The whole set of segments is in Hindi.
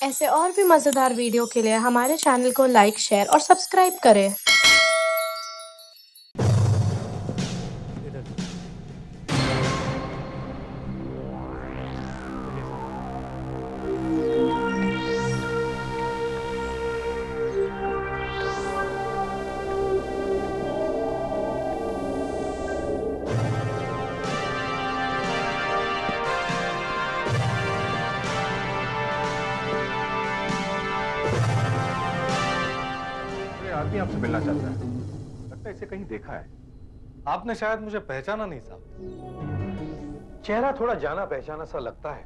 ऐसे और भी मज़ेदार वीडियो के लिए हमारे चैनल को लाइक, शेयर और सब्सक्राइब करें। ये आदमी आपसे मिलना चाहता है। लगता है इसे कहीं देखा है। आपने शायद मुझे पहचाना नहीं साहब। चेहरा थोड़ा जाना पहचाना सा लगता है।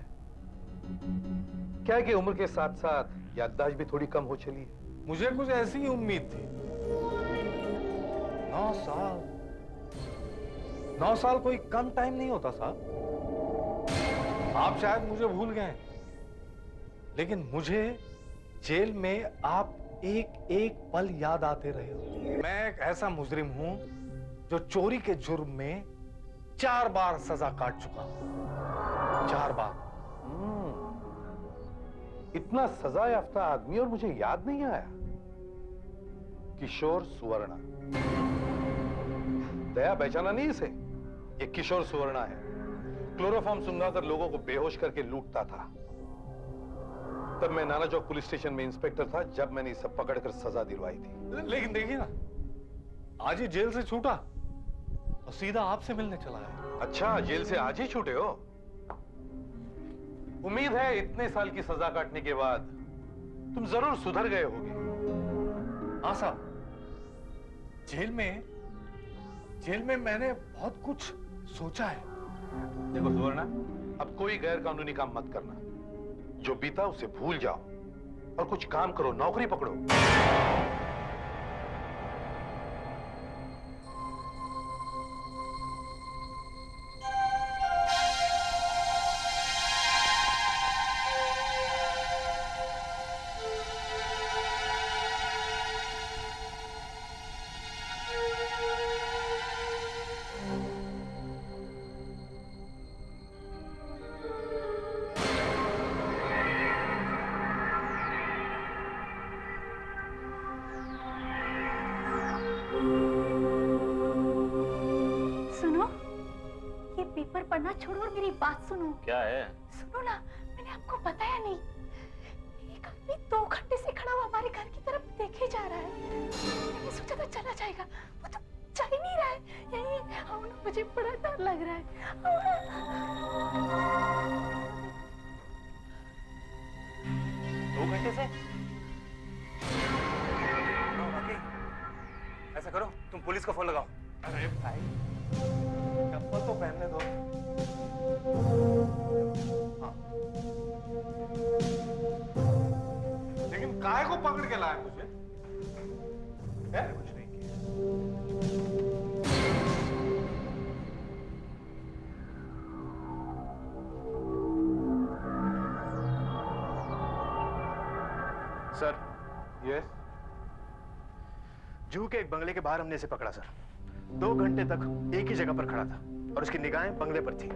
क्या है कि उम्र के साथ साथ याददाश्त भी थोड़ी कम हो चली है। मुझे कुछ ऐसी ही उम्मीद थी। 9 साल 9 साल कोई कम टाइम नहीं होता साहब। आप शायद मुझे भूल गए, लेकिन मुझे जेल में आप एक एक पल याद आते रहे हो। मैं एक ऐसा मुजरिम हूं जो चोरी के जुर्म में 4 बार सजा काट चुका हूं। 4 बार। इतना सजा याफ्ता आदमी और मुझे याद नहीं आया। किशोर सुवर्णा। दया पहचाना नहीं इसे? ये किशोर सुवर्णा है। क्लोरोफॉर्म सुंघाकर लोगों को बेहोश करके लूटता था। तब मैं नाना चौक पुलिस स्टेशन में इंस्पेक्टर था जब मैंने इसे पकड़कर सजा दिलवाई थी। लेकिन देखिए ना, आज ही जेल से छूटा और सीधा आपसे मिलने चला है। अच्छा, जेल से आज ही छूटे हो? उम्मीद है इतने साल की सजा काटने के बाद तुम जरूर सुधर गए होगे। हाँ साहब, जेल में मैंने बहुत कुछ सोचा है। देखो सुवर्णा, अब कोई गैर कानूनी काम मत करना। जो बीता उसे भूल जाओ और कुछ काम करो, नौकरी पकड़ो। सुनो, ये पेपर पढ़ना छोड़ो और मेरी बात सुनो। क्या है? सुनो ना, मैंने आपको बताया नहीं। एक आदमी 2 घंटे से खड़ा हुआ हमारे घर की तरफ देखे जा रहा है। मैंने सोचा था चला जाएगा, वो तो जा ही नहीं रहा है। यही आओ ना, मुझे बड़ा डर लग रहा है। दो घंटे से? ऐसा करो, तुम पुलिस को फोन लगाओ। अरे भाई, चप्पल तो पहनने दो। हाँ। लेकिन काहे को पकड़ के लाए मुझे? मैंने कुछ नहीं किया। Sir, yes. जूहू के एक बंगले के बाहर हमने इसे पकड़ा सर। 2 घंटे तक एक ही जगह पर खड़ा था और उसकी निगाहें बंगले पर थी,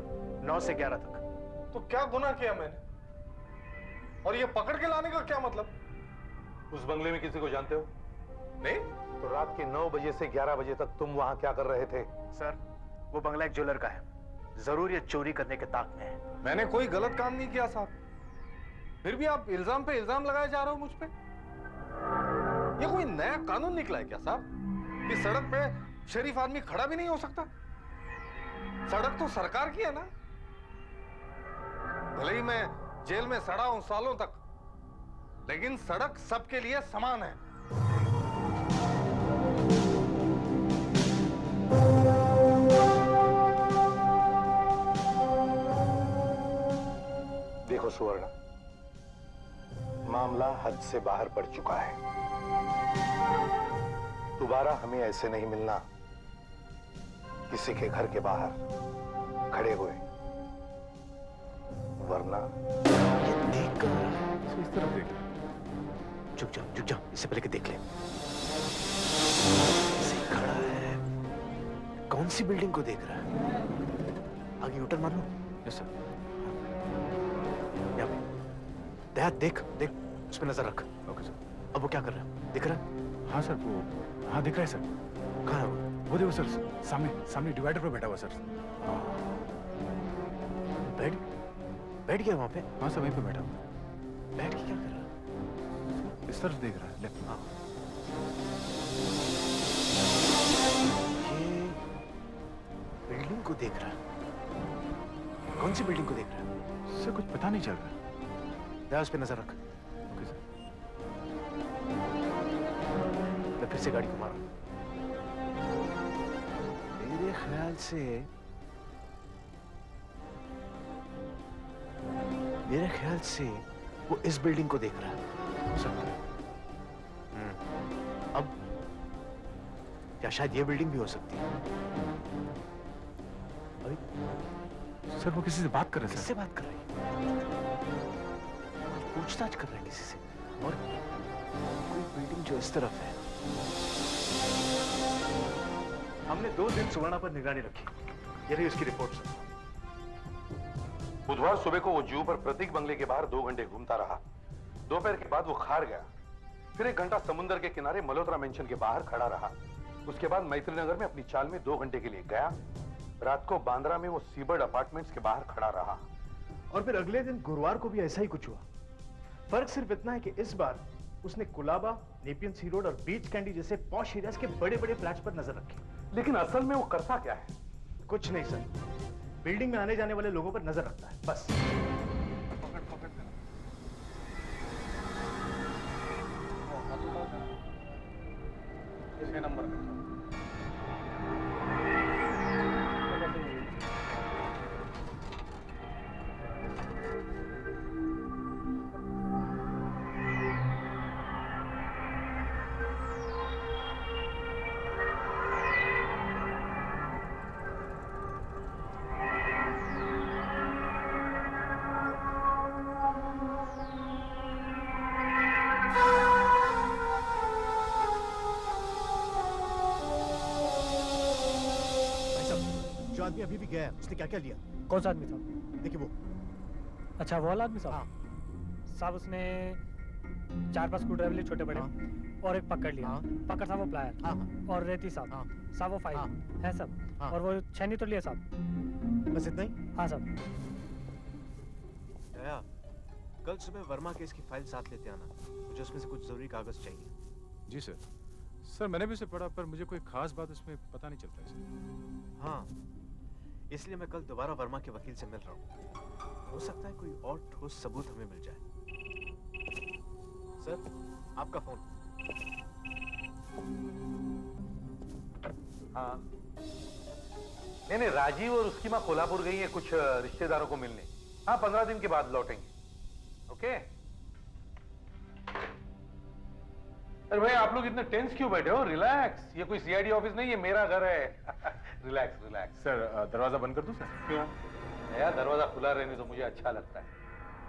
9 से 11 तक। तो क्या गुनाह किया मैंने? और ये पकड़ के लाने का क्या मतलब? उस बंगले में किसी को जानते हो? नहीं। तो रात के 9 बजे से 11 बजे तक तुम वहां क्या कर रहे थे? सर, वो बंगला एक ज्वेलर का है। जरूर ये चोरी करने के ताक में है। मैंने कोई गलत काम नहीं किया साहब। फिर भी आप इल्जाम पे इल्जाम लगाए जा रहे हो मुझ पे। ये कोई नया कानून निकला है क्या साहब कि सड़क पे शरीफ आदमी खड़ा भी नहीं हो सकता? सड़क तो सरकार की है ना। भले ही मैं जेल में सड़ा हूं सालों तक, लेकिन सड़क सबके लिए समान है। देखो सुवर्णा, मामला हद से बाहर बढ़ चुका है। दोबारा हमें ऐसे नहीं मिलना, किसी के घर के बाहर खड़े हुए, वरना ये देख कर इस तरफ देख। झुक जाओ, इससे पहले कि देख ले। सही खड़ा है। कौन सी बिल्डिंग को देख रहा है? आगे यूटर्न मार लो। Yes sir. दया, देख देख उस पर नजर रख। Okay sir. अब वो क्या कर रहा है, दिख रहा है? हाँ सर, वो हाँ दिख रहा है सर। कहाँ है वो? वो देखो सर, सामने सामने डिवाइडर पर बैठा हुआ सर। हाँ बैठ बैठ गया वहां पे? हाँ सर, वहीं पे बैठा हुआ। बैठ के क्या कर रहा है? इस तरफ देख रहा है, लेफ्ट में। हाँ, ये बिल्डिंग को देख रहा है। कौन सी बिल्डिंग को देख रहा है? सर कुछ पता नहीं चल रहा। जा उस पे नजर रख। Okay sir. मैं फिर से गाड़ी को मारा। मेरे ख्याल से वो इस बिल्डिंग को देख रहा है। हो सकता है। अब क्या शायद ये बिल्डिंग भी हो सकती है? अभी सर वो किसी से बात कर रहे हैं किससे सर। बात कर रही है? पूछताछ कर रहा है किसी से, और कोई बिल्डिंग जो इस तरफ है। हमने 2 दिन सुवर्णा पर निगरानी रखी। ये रही उसकी रिपोर्ट सर। बुधवार सुबह को वो जू पर प्रतीक बंगले के बाहर 2 घंटे घूमता रहा। दोपहर के बाद वो खार गया। फिर 1 घंटा समुद्र के किनारे मल्होत्रा मेंशन के बाहर खड़ा रहा। उसके बाद मैत्री नगर में अपनी चाल में 2 घंटे के लिए गया। रात को बांद्रा में वो सीबर्ड अपार्टमेंट्स के बाहर खड़ा रहा। और फिर अगले दिन गुरुवार को भी ऐसा ही कुछ हुआ। फर्क सिर्फ इतना है कि इस बार उसने कुलाबा, नेपियन सी रोड और बीच कैंडी जैसे पॉश एरियाज के बड़े बड़े फ्लैट्स पर नजर रखी। लेकिन असल में वो करता क्या है? कुछ नहीं सर, बिल्डिंग में आने जाने वाले लोगों पर नजर रखता है, बस। जो आदमी अभी भी गया है, उसने क्या क्या लिया? कौन सा आदमी साहब? देखिए वो। अच्छा, वो वाला आदमी साहब? हाँ। साहब उसने 4-5 स्क्रू ड्राइवर लिए छोटे बड़े, और एक पकड़ लिया। हाँ। पकड़ साहब वो प्लायर, हाँ हाँ और रेती साहब। हाँ। साहब वो फाइल हाँ। है सब, हाँ। और वो छैनी तो लिया साहब। बस इतना ही? हाँ साहब। दया, कल सुबह वर्मा केस की फाइल साथ लेते आना। मुझे उसमें से कुछ जरूरी कागज चाहिए। जी सर। सर मैंने भी उसे पढ़ा, पर मुझे कोई खास बात उसमें पता नहीं चलता है। हाँ, इसलिए मैं कल दोबारा वर्मा के वकील से मिल रहा हूँ। हो सकता है कोई और ठोस सबूत हमें मिल जाए। सर, आपका फोन। हाँ, नहीं, राजीव और उसकी माँ कोल्हापुर गई है कुछ रिश्तेदारों को मिलने। हाँ, 15 दिन के बाद लौटेंगे। ओके। अरे भाई, आप लोग इतने टेंस क्यों बैठे हो? रिलैक्स, ये कोई सीआईडी ऑफिस नहीं, ये मेरा घर है। Relax relax. सर दरवाजा बंद कर दूं सर? क्यों? यार दरवाजा खुला रहने तो मुझे अच्छा लगता है।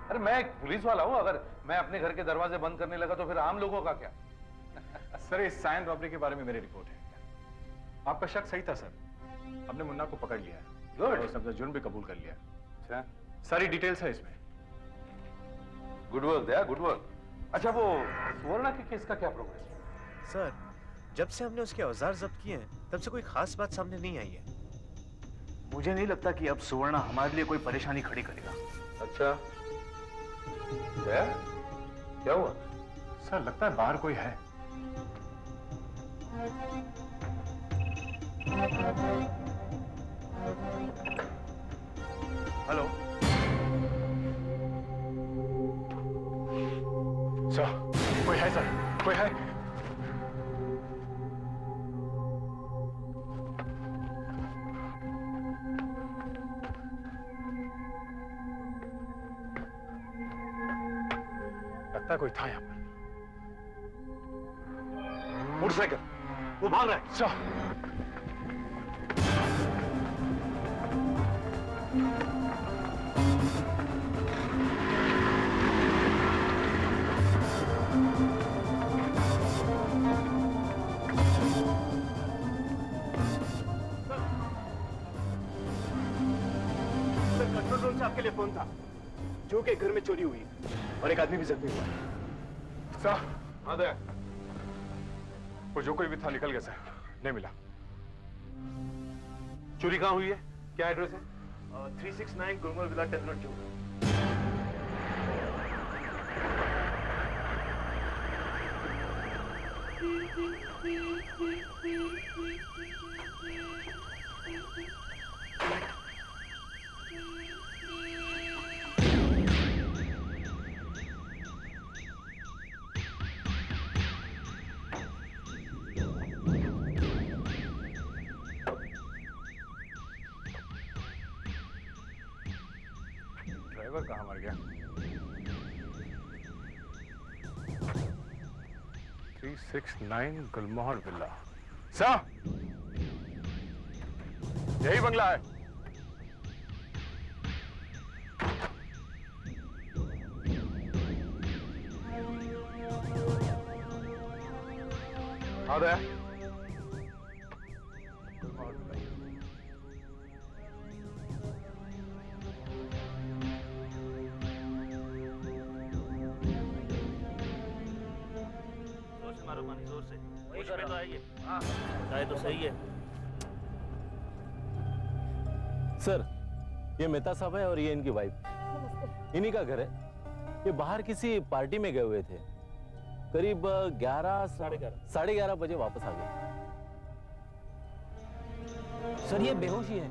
अरे मैं एक पुलिस वाला हूँ, अगर मैं अपने घर के दरवाजे बंद करने लगा तो फिर आम लोगों का क्या? सर इस साइन रॉबरी के बारे में मेरी रिपोर्ट है। आपका शक सही था सर, हमने मुन्ना को पकड़ लिया है। गुड। और उसने जुर्म भी कबूल कर लिया। अच्छा, सारी डिटेल्स है इसमें। गुड वर्क दया, गुड वर्क। अच्छा, वो सुवर्णा के केस का क्या प्रोग्रेस? सर, जब से हमने उसके औजार जब्त किए हैं, तब से कोई खास बात सामने नहीं आई है। मुझे नहीं लगता कि अब सुवर्णा हमारे लिए कोई परेशानी खड़ी करेगा। अच्छा, दया, क्या हुआ? सर लगता है बाहर कोई है। हेलो सर, कोई है सर, कोई है। लगता है कोई था यहाँ पर। मोटरसाइकिल, वो भाग रहा है। सर कंट्रोल रूम से आपके लिए फोन था। जो के घर में चोरी हुई और एक आदमी भी जख्मी हुआ। सर हाँ दे। वो जो कोई भी था निकल गया सर, नहीं मिला। चोरी कहाँ हुई है? क्या एड्रेस है? 369 गुलमर्ग विला 1002। ड्राइवर कहाँ मर गया? 369 गुलमोहर विला। सर, यही बंगला है। हाँ दे। जोर से मारो पानी, जोर से। वही कर तो आइए। हाँ, चाहे तो सही है। सर, ये मेहता साहब है और ये इनकी वाइफ। इन्हीं का घर है। ये बाहर किसी पार्टी में गए हुए थे। करीब 11:30 बजे वापस आ गए। सर, ये बेहोश ही है।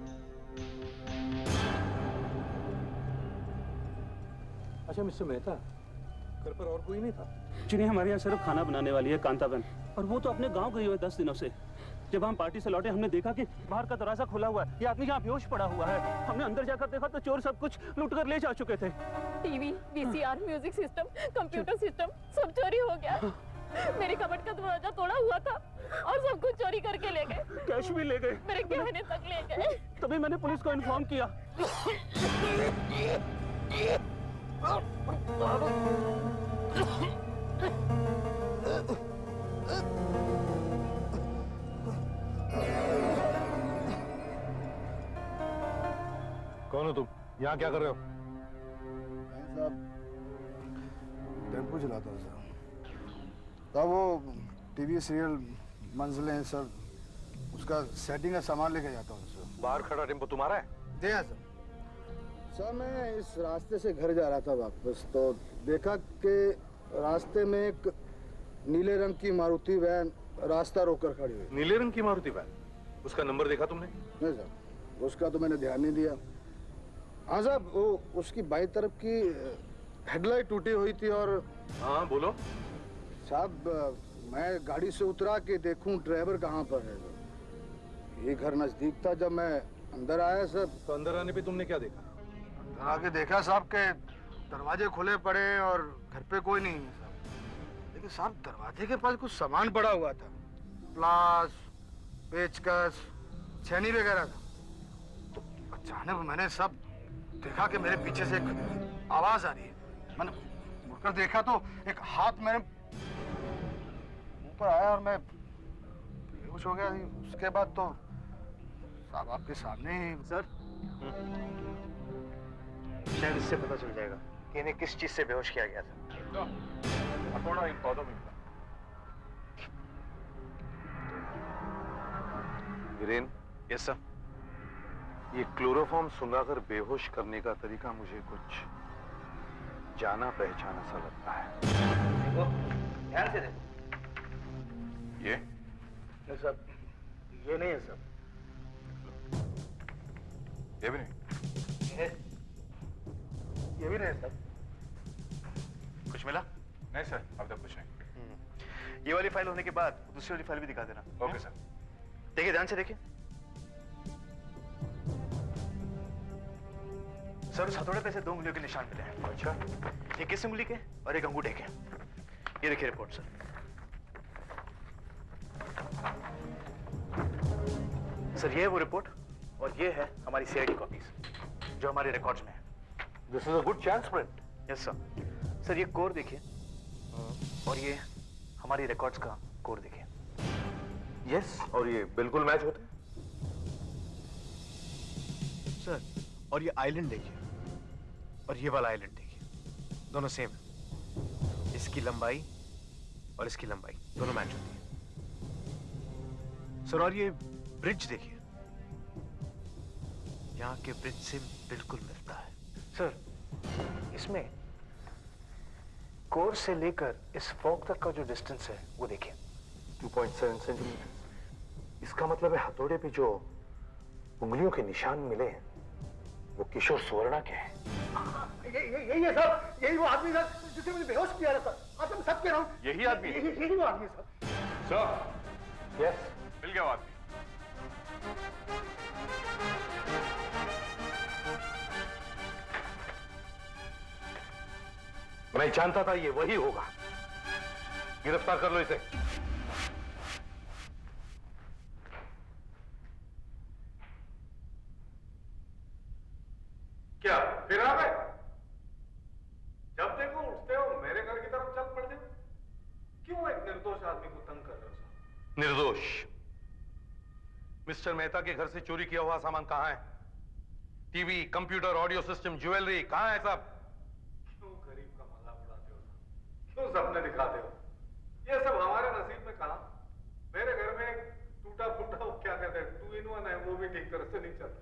अच्छा मिस्टर मेहता, घर पर और कोई नहीं था? जिन्हें हमारे यहाँ सिर्फ खाना बनाने वाली है कांताबन, और वो तो अपने गांव गई हुई है 10 दिनों से। जब हम पार्टी से लौटे हमने देखा कि बाहर का दरवाजा खुला हुआ है, ये आदमी यहाँ बेहोश पड़ा हुआ है। हमने अंदर जाकर देखा तो चोर सब कुछ लूट कर ले जा चुके थे। TV, VCR, music system, computer system सब चोरी हो गया। मेरे कबर्ड का दरवाजा तोड़ा हुआ था और सब कुछ चोरी करके ले गए। कैश भी ले गए, मेरे गहने तक ले गए। तभी मैंने पुलिस को इन्फॉर्म किया। कौन हो तुम? यहाँ क्या कर रहे हो? साहब टेम्पो चलाता हूँ सर। तब वो टीवी सीरियल मंजिलें हैं सर, उसका सेटिंग का सामान लेके जाता हूँ सर। बाहर खड़ा टेम्पो तुम्हारा है? दे सर। सर मैं इस रास्ते से घर जा रहा था वापस, तो देखा कि रास्ते में एक नीले रंग की मारुति वैन रास्ता रोककर खड़ी हुई। नीले रंग की मारुति वैन? उसका नंबर देखा तुमने? नहीं सर, उसका तो मैंने ध्यान नहीं दिया। हाँ साहब, वो उसकी बाईं तरफ की हेडलाइट टूटी हुई थी। और हाँ बोलो साहब, मैं गाड़ी से उतरा के देखूं ड्राइवर कहाँ पर है। ये घर नजदीक था। जब मैं अंदर आया सर, तो अंदर आने पे तुमने क्या देखा? अंदर आके देखा साहब के दरवाजे खुले पड़े और घर पे कोई नहीं है साहब। लेकिन साहब दरवाजे के पास कुछ सामान पड़ा हुआ था, प्लास, पेचकस, छेनी वगैरह था। तो अचानक मैंने सब देखा कि मेरे पीछे से एक आवाज आ रही है। मैंने मुड़कर देखा तो एक हाथ मेरे मुंह पर आया और मैं बेहोश हो गया। उसके बाद तो साहब आपके सामने ही। सर, शायद इससे पता चल जाएगा कि इन्हें किस चीज से बेहोश किया गया था। थोड़ा इन पौधों में मिला। Viren, yes sir. ये क्लोरोफॉर्म सुंघाकर बेहोश करने का तरीका मुझे कुछ जाना पहचाना सा लगता है। देखो, ध्यान से देखो। ये नहीं सर, ये नहीं है सर। ये भी नहीं। ये भी नहीं है सर। कुछ मिला? नहीं सर, अब तक कुछ नहीं। ये वाली फाइल होने के बाद दूसरी वाली फाइल भी दिखा देना। Okay sir. देखिए, ध्यान से देखिए। सर, उस हथौड़े पे से 2 उंगलियों के निशान मिले हैं। अच्छा, एक इस उंगली के और एक अंगूठे के। ये देखिए रिपोर्ट सर। सर, ये है वो रिपोर्ट और ये है हमारी सीआईडी कॉपीज जो हमारे रिकॉर्ड्स में है। This is a good chance friend. Yes sir. Sir, ये कोर देखिए और ये हमारी रिकॉर्ड्स का कोर देखिए। यस, और ये बिल्कुल मैच होते हैं। सर, और ये आइलैंड देखिए और ये वाला आइलैंड देखिए, दोनों सेम है। इसकी लंबाई और इसकी लंबाई दोनों मैच होती है सर। और ये ब्रिज देखिए, यहाँ के ब्रिज से बिल्कुल मिलता है सर। इसमें कोर से लेकर इस फोक तक का जो डिस्टेंस है वो देखिए 2.7 सेंटीमीटर। इसका मतलब है हथौड़े पे जो उंगलियों के निशान मिले हैं वो किशोर सुवर्णा के हैं। यही है सर, यही वो आदमी सर जिसे मुझे बेहोश किया था सर। आज मैं सब कह रहा हूँ, यही आदमी है? यही वो आदमी सर। सर, यस, मिल गया वो आदमी। मैं जानता था ये वही होगा। गिरफ्तार कर लो इसे। क्या फिर आ गए? जब देखो उठते हो मेरे घर की तरफ चल पड़ते हो। क्यों एक निर्दोष आदमी को तंग कर रहे हो साहब? निर्दोष? मिस्टर मेहता के घर से चोरी किया हुआ सामान कहां है? TV, computer, audio system, jewellery कहां है सब? क्यों गरीब का मजाक उड़ाते हो? क्यों सपने दिखाते हो? ये सब हमारे नसीब में कहां? मेरे घर में टूटा फूटा क्या कहते हैं 2-in-1 है, वो भी ठीक तरह से नहीं चलता।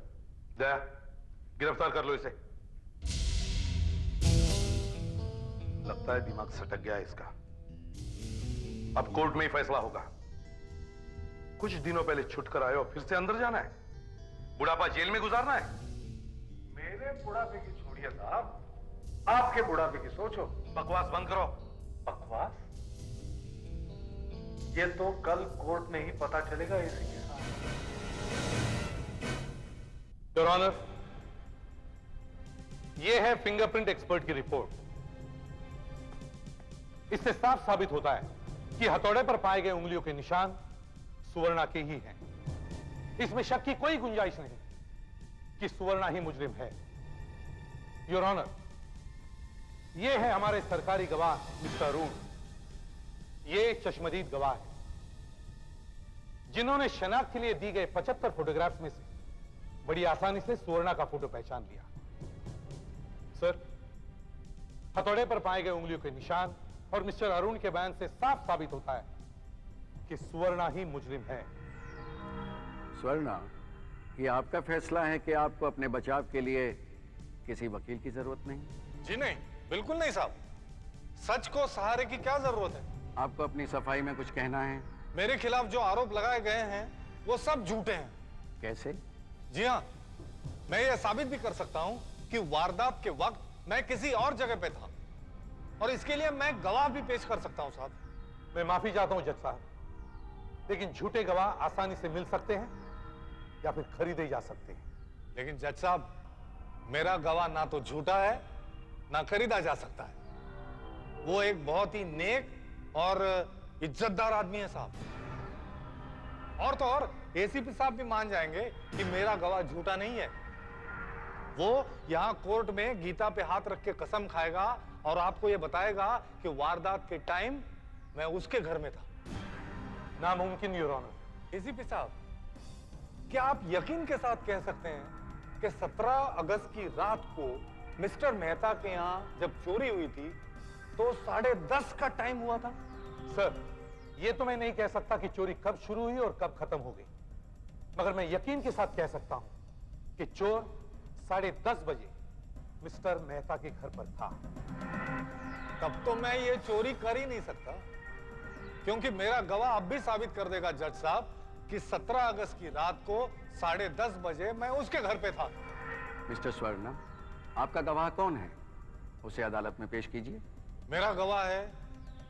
दया, गिरफ्तार कर लो इसे। लगता है दिमाग सटक गया इसका। अब कोर्ट में ही फैसला होगा। कुछ दिनों पहले छुटकर आए हो, फिर से अंदर जाना है? बुढ़ापा जेल में गुजारना है? मेरे बुढ़ापे की छोड़िए साहब, आपके बुढ़ापे की सोचो। बकवास बंद करो। बकवास? ये तो कल कोर्ट में ही पता चलेगा इसी के साथ। योर ऑनर, ये है फिंगरप्रिंट एक्सपर्ट की रिपोर्ट। इससे साफ साबित होता है कि हथौड़े पर पाए गए उंगलियों के निशान सुवर्णा के ही हैं। इसमें शक की कोई गुंजाइश नहीं कि सुवर्णा ही मुजरिम है। योर ऑनर, ये है हमारे सरकारी गवाह मिस्टर अरुण। ये चश्मदीद गवाह है जिन्होंने शनाख्त के लिए दी गए 75 फोटोग्राफ्स में से बड़ी आसानी से सुवर्णा का फोटो पहचान लिया। सर, हथौड़े पर पाए गए उंगलियों के निशान और मिस्टर अरुण के बयान से साफ साबित होता है कि सुवर्णा ही मुजरिम है। स्वर्णा, ये आपका फैसला है कि आपको अपने बचाव के लिए किसी वकील की जरूरत नहीं? जी नहीं, बिल्कुल नहीं साहब। सच को सहारे की क्या जरूरत है? आपको अपनी सफाई में कुछ कहना है? मेरे खिलाफ जो आरोप लगाए गए हैं वो सब झूठे हैं। कैसे? जी हाँ, मैं ये साबित भी कर सकता हूं कि वारदात के वक्त मैं किसी और जगह पे था और इसके लिए मैं गवाह भी पेश कर सकता हूं साहब। मैं माफी चाहता हूं जज साहब, लेकिन झूठे गवाह आसानी से मिल सकते हैं या फिर खरीदे जा सकते हैं। लेकिन जज साहब, मेरा गवाह ना तो झूठा है ना खरीदा जा सकता है। वो एक बहुत ही नेक और इज्जतदार आदमी है साहब। और तो और एसीपी साहब भी मान जाएंगे कि मेरा गवाह झूठा नहीं है। वो यहां कोर्ट में गीता पे हाथ रख के कसम खाएगा और आपको ये बताएगा कि वारदात के टाइम मैं उसके घर में था। नामुमकिन योर ऑनर। एसीपी साहब, क्या आप यकीन के साथ कह सकते हैं कि 17 अगस्त की रात को मिस्टर मेहता के यहां जब चोरी हुई थी तो 10:30 का टाइम हुआ था? सर, यह तो मैं नहीं कह सकता कि चोरी कब शुरू हुई और कब खत्म हो गई, मगर मैं यकीन के साथ कह सकता हूं कि चोर 10:30 बजे मिस्टर मेहता के घर पर था। तब तो मैं ये चोरी कर ही नहीं सकता, क्योंकि मेरा गवाह अब भी साबित कर देगा जज साहब कि 17 अगस्त की रात को 10:30 बजे मैं उसके घर पे था। मिस्टर स्वर्णा, आपका गवाह कौन है? उसे अदालत में पेश कीजिए। मेरा गवाह है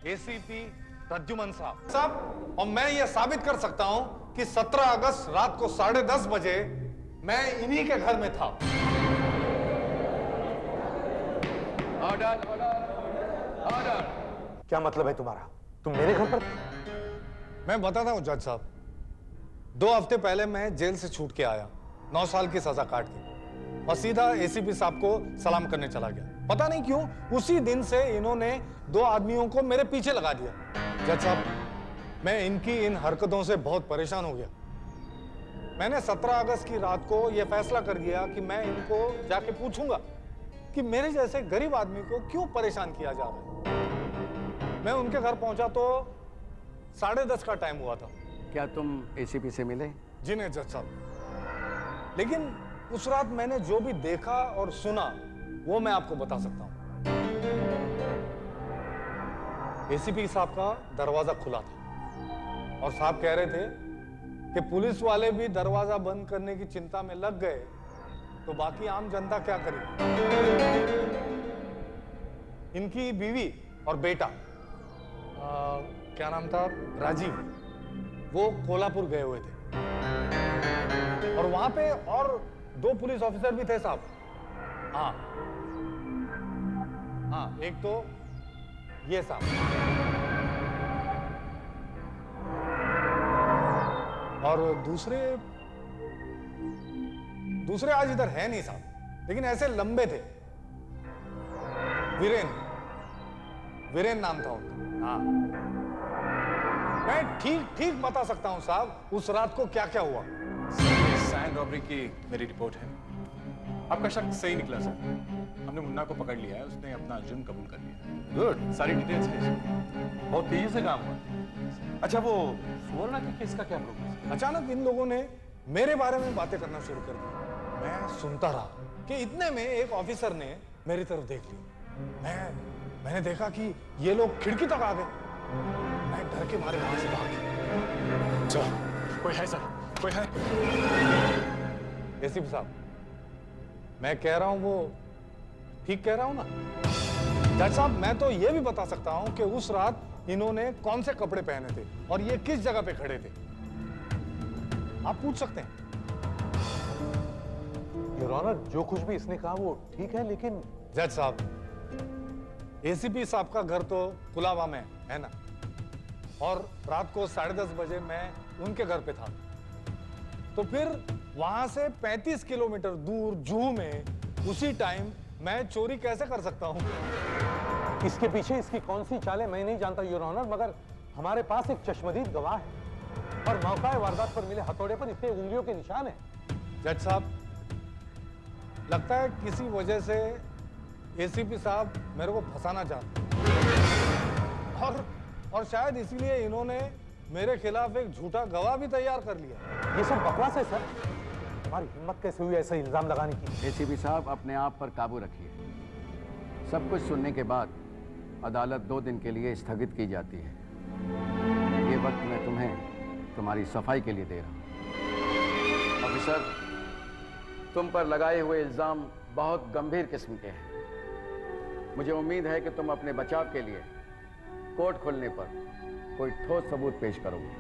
एसीपी प्रद्युमन साहब, और मैं ये साबित कर सकता हूं कि 17 अगस्त रात को 10:30 बजे मैं इन्हीं के घर में था। Order, order. क्या मतलब है तुम्हारा? तुम मेरे घर पर थे? मैं बताता हूं जज साहब, 2 हफ्ते पहले मैं जेल से छूट के आया, 9 साल की सजा काट के, और सीधा एसीपी साहब को सलाम करने चला गया। पता नहीं क्यों उसी दिन से इन्होंने 2 आदमियों को मेरे पीछे लगा दिया। जज साहब, मैं इनकी इन हरकतों से बहुत परेशान हो गया। मैंने 17 अगस्त की रात को यह फैसला कर दिया कि मैं इनको जाके पूछूंगा कि मेरे जैसे गरीब आदमी को क्यों परेशान किया जा रहा है। मैं उनके घर पहुंचा तो 10:30 का टाइम हुआ था। क्या तुम एसीपी से मिले? जी नहीं जज साहब, लेकिन उस रात मैंने जो भी देखा और सुना वो मैं आपको बता सकता हूं। एसीपी साहब का दरवाजा खुला था और साहब कह रहे थे कि पुलिस वाले भी दरवाजा बंद करने की चिंता में लग गए तो बाकी आम जनता क्या करेगी। इनकी बीवी और बेटा क्या नाम था, राजीव, वो कोल्हापुर गए हुए थे और वहां पे और 2 पुलिस ऑफिसर भी थे साहब। हाँ, एक तो ये साहब और दूसरे आज इधर है नहीं साहब, लेकिन ऐसे लंबे थे। वीरेन नाम था उनका। हाँ, मैं ठीक बता सकता हूं साहब उस रात को क्या क्या हुआ। सैंड रॉबरी की मेरी रिपोर्ट है। आपका शक सही निकला सर। हमने मुन्ना को पकड़ लिया है, उसने अपना जुर्म कबूल कर लिया। गुड। सारी डिटेल्स है इसमें। बहुत तेजी से काम हुआ। अच्छा, वो सुवर्णा के केस का क्या प्रोग्रेस? अचानक इन लोगों ने मेरे बारे में बातें करना शुरू कर दी। मैं सुनता रहा कि इतने में एक ऑफिसर ने मेरी तरफ देख लिया। मैंने देखा कि ये लोग खिड़की तक आ गए। मैं डर के मारे वहां से भाग गया। सर, कोई है सर? कोई है? एसीपी साहब, मैं कह रहा हूं वो ठीक कह रहा हूं ना? जज साहब, मैं तो ये भी बता सकता हूं कि उस रात इन्होंने कौन से कपड़े पहने थे और ये किस जगह पे खड़े थे। आप पूछ सकते हैं। योर ऑनर, जो कुछ भी इसने कहा वो ठीक है, लेकिन जज साहब, एसीपी साहब का घर तो कुलाबा में है ना, और रात को 10:30 बजे मैं उनके घर पे था, तो फिर वहां से 35 किलोमीटर दूर जूहू में उसी टाइम मैं चोरी कैसे कर सकता हूं? इसके पीछे इसकी कौन सी चाल है मैं नहीं जानता योर ऑनर, मगर हमारे पास एक चश्मदीद गवाह है और मौका वारदात पर मिले हथौड़े पर इतने उंगलियों के निशान है। जज साहब, लगता है किसी वजह से एसीपी साहब मेरे को फंसाना चाहते और शायद इसीलिए इन्होंने मेरे खिलाफ एक झूठा गवाह भी तैयार कर लिया। ये सब बकवास है सर। हमारी हिम्मत कैसे हुई ऐसा इल्जाम लगाने की? एसीपी साहब, अपने आप पर काबू रखिए। सब कुछ सुनने के बाद अदालत 2 दिन के लिए स्थगित की जाती है। ये वक्त मैं तुम्हें तुम्हारी सफाई के लिए दे रहा हूं। ऑफिसर, तुम पर लगाए हुए इल्जाम बहुत गंभीर किस्म के हैं। मुझे उम्मीद है कि तुम अपने बचाव के लिए कोर्ट खोलने पर कोई ठोस सबूत पेश करोगे।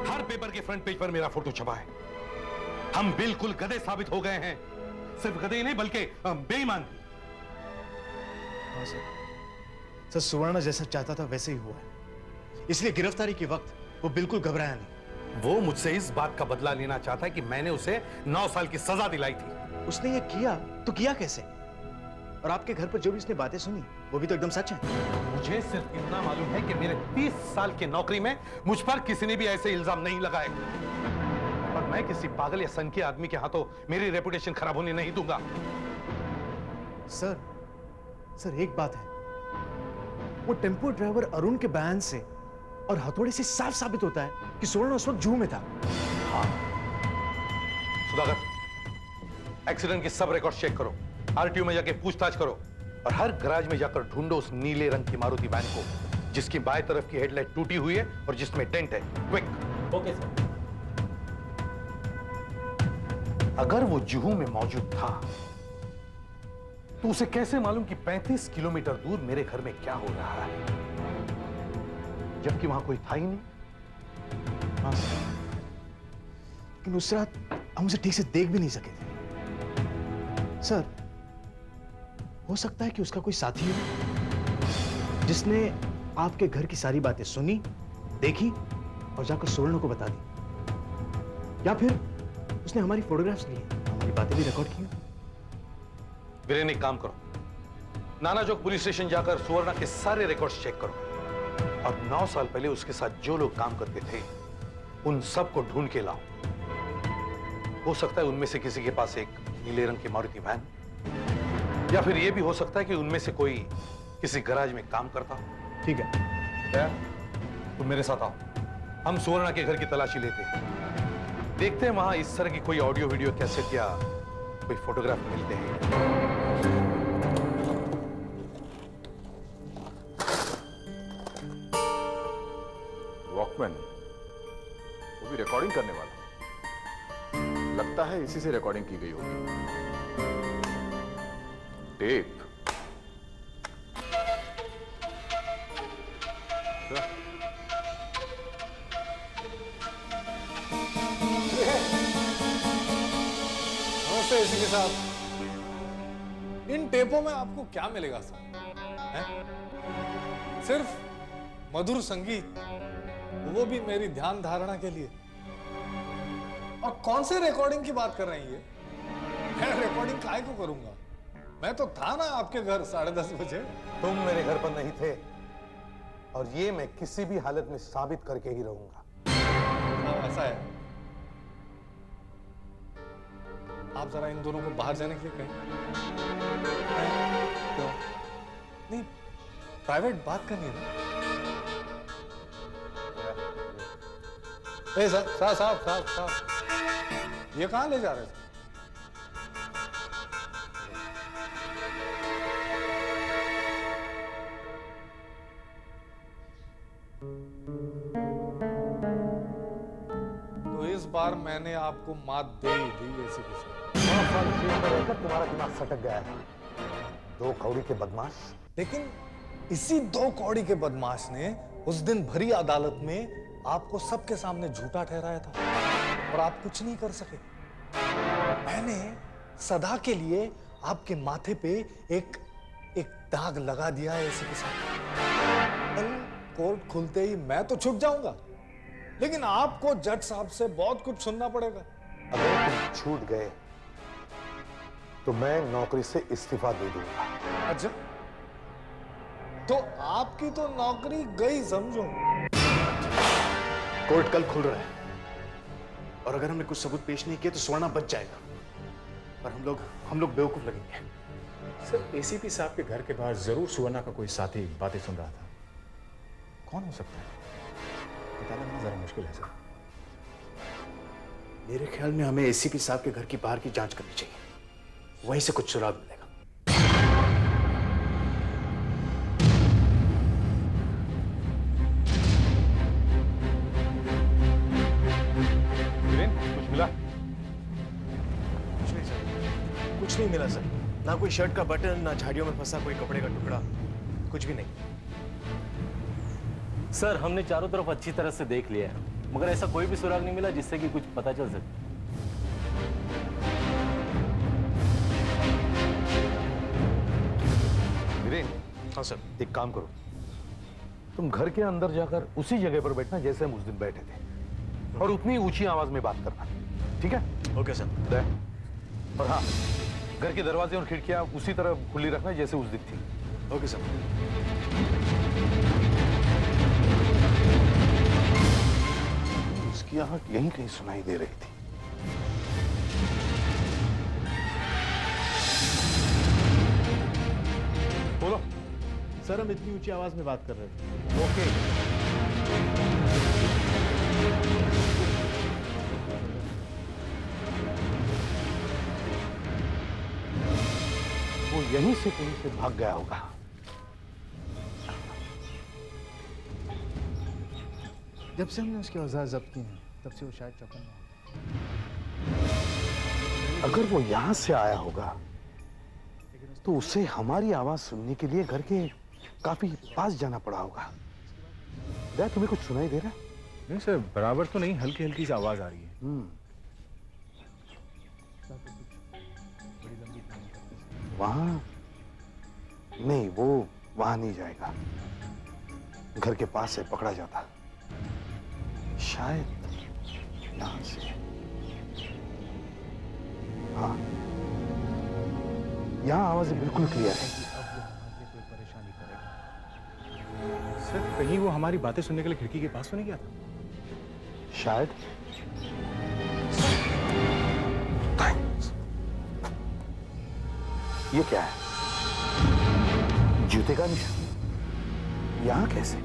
हर पेपर के फ्रंट पेज पर मेरा फोटो छपा है। हम बिल्कुल गधे साबित हो गए हैं। सिर्फ गधे नहीं बल्कि बेईमान भी। सर, सुवर्णा जैसा चाहता था वैसे ही हुआ है, इसलिए गिरफ्तारी के वक्त वो बिल्कुल घबराया नहीं। वो मुझसे इस बात का बदला लेना चाहता है कि मैंने उसे 9 साल की सजा दिलाई थी। उसने ये किया तो किया कैसे? और आपके घर पर जो भी उसने बातें सुनी वो भी तो एकदम सच है। मुझे सिर्फ इतना मालूम है कि मेरे 30 साल की नौकरी में मुझ पर किसी ने भी ऐसे इल्जाम नहीं लगाए और मैं किसी पागल या संकी आदमी के हाथों मेरी रेपुटेशन खराब होने नहीं दूंगा। सर एक बात है, वो टेम्पो ड्राइवर अरुण के बयान से और हथौड़े से साफ साबित होता है कि सुवर्ण उस वक्त जूहू में था। हाँ। सुधाकर, एक्सीडेंट की सब रिकॉर्ड चेक करो, आरटीओ में जाके पूछताछ करो और हर गैराज में जाकर ढूंढो उस नीले रंग की मारुति वैन को जिसकी बाएं तरफ की हेडलाइट टूटी हुई है और जिसमें डेंट है। क्विक। Okay sir. अगर वो जुहू में मौजूद था तो उसे कैसे मालूम कि 35 किलोमीटर दूर मेरे घर में क्या हो रहा है, जबकि वहां कोई था ही नहीं। हाँ सर, लेकिन उस रात हम उसे ठीक से देख भी नहीं सके थे। सर, हो सकता है कि उसका कोई साथी हो जिसने आपके घर की सारी बातें सुनी, देखी और जाकर सुवर्ण को बता दी, या फिर उसने हमारी फोटोग्राफ्स ली, हमारी बातें भी रिकॉर्ड की। वीरेन, एक काम करो, नाना चौक पुलिस स्टेशन जाकर सुवर्णा के सारे रिकॉर्ड्स चेक करो और 9 साल पहले उसके साथ जो लोग काम करते थे उन सबको ढूंढ के लाओ। हो सकता है उनमें से किसी के पास एक नीले रंग की मारुति वैन या फिर यह भी हो सकता है कि उनमें से कोई किसी गैराज में काम करता हो। ठीक है। दया, तुम मेरे साथ आओ, हम सुवर्णा के घर की तलाशी लेते हैं, देखते हैं वहां इस तरह की कोई ऑडियो वीडियो कैसेट या कोई फोटोग्राफ मिलते हैं। वॉकमैन, वो भी रिकॉर्डिंग करने वाला, लगता है इसी से रिकॉर्डिंग की गई होगी। टेप। नमस्ते एसीपी साहब, इन टेपों में आपको क्या मिलेगा सर? सिर्फ मधुर संगीत, वो भी मेरी ध्यान धारणा के लिए। और कौन से रिकॉर्डिंग की बात कर रही हैं? मैं रिकॉर्डिंग काहे को करूंगा? मैं तो था ना आपके घर 10:30 बजे। तुम मेरे घर पर नहीं थे, और ये मैं किसी भी हालत में साबित करके ही रहूंगा। ऐसा है, आप जरा इन दोनों को बाहर जाने के लिए कहें। क्यों? नहीं, प्राइवेट बात करनी है ना। ए साहब, ये कहां ले जा रहे थे? तो इस बार मैंने आपको मात दे ही दी एसीपी साहब। 9 साल जेल में रहकर तुम्हारा दिमाग सटक गया है, 2 कौड़ी के बदमाश। लेकिन इसी 2 कौड़ी के बदमाश ने उस दिन भरी अदालत में आपको सबके सामने झूठा ठहराया था, और आप कुछ नहीं कर सके। मैंने सदा के लिए आपके माथे पे एक दाग लगा दिया है एसीपी साहब। कल कोर्ट खुलते ही मैं तो छुप जाऊंगा, लेकिन आपको जज साहब से बहुत कुछ सुनना पड़ेगा। अगर तुम छूट गए तो मैं नौकरी से इस्तीफा दे दूंगा। अच्छा, तो आपकी तो नौकरी गई समझो। कोर्ट कल खुल रहा है, और अगर हमने कुछ सबूत पेश नहीं किए तो स्वर्णा बच जाएगा, पर हम लोग बेवकूफ लगेंगे। सर, एसीपी साहब के घर के बाहर जरूर सुवर्णा का कोई साथी बातें सुन रहा था। कौन हो सकता है? पता लगना जरा मुश्किल है सर। मेरे ख्याल में हमें एसीपी साहब के घर की बाहर की जांच करनी चाहिए, वहीं से कुछ सुराग मिलेगा। कुछ मिला? कुछ नहीं सर, कुछ नहीं मिला सर। ना कोई शर्ट का बटन, ना झाड़ियों में फंसा कोई कपड़े का टुकड़ा, कुछ भी नहीं। सर, हमने चारों तरफ अच्छी तरह से देख लिया है, मगर ऐसा कोई भी सुराग नहीं मिला जिससे कि कुछ पता चल सके। हाँ सर, एक काम करो, तुम घर के अंदर जाकर उसी जगह पर बैठना जैसे हम उस दिन बैठे थे, और उतनी ऊंची आवाज में बात करना, ठीक है? Okay sir. और हाँ, घर के दरवाजे और खिड़कियां उसी तरह खुली रखना जैसे उस दिन थी। Okay sir. उसकी आहट यहीं कहीं सुनाई दे रही थी। बोलो सर, हम इतनी ऊंची आवाज में बात कर रहे थे। ओके। वो यहीं से कहीं से भाग गया होगा। जब से हमने उसके औजार जब्त किए हैं, तब से वो शायद चौकन्ना है। अगर वो यहां से आया होगा तो उसे हमारी आवाज सुनने के लिए घर के काफी पास जाना पड़ा होगा। क्या तुम्हें कुछ सुनाई दे रहा है? नहीं सर, बराबर तो नहीं, हल्की हल्की सी आवाज आ रही है। वहां नहीं, वो वहां नहीं जाएगा। घर के पास से पकड़ा जाता, शायद यहां से। हाँ, यहां आवाजें बिल्कुल क्लियर है। कोई परेशानी करेगा सर? कहीं वो हमारी बातें सुनने के लिए खिड़की के पास तो नहीं गया था? शायद। ये क्या है? जूते का निशान यहां कैसे?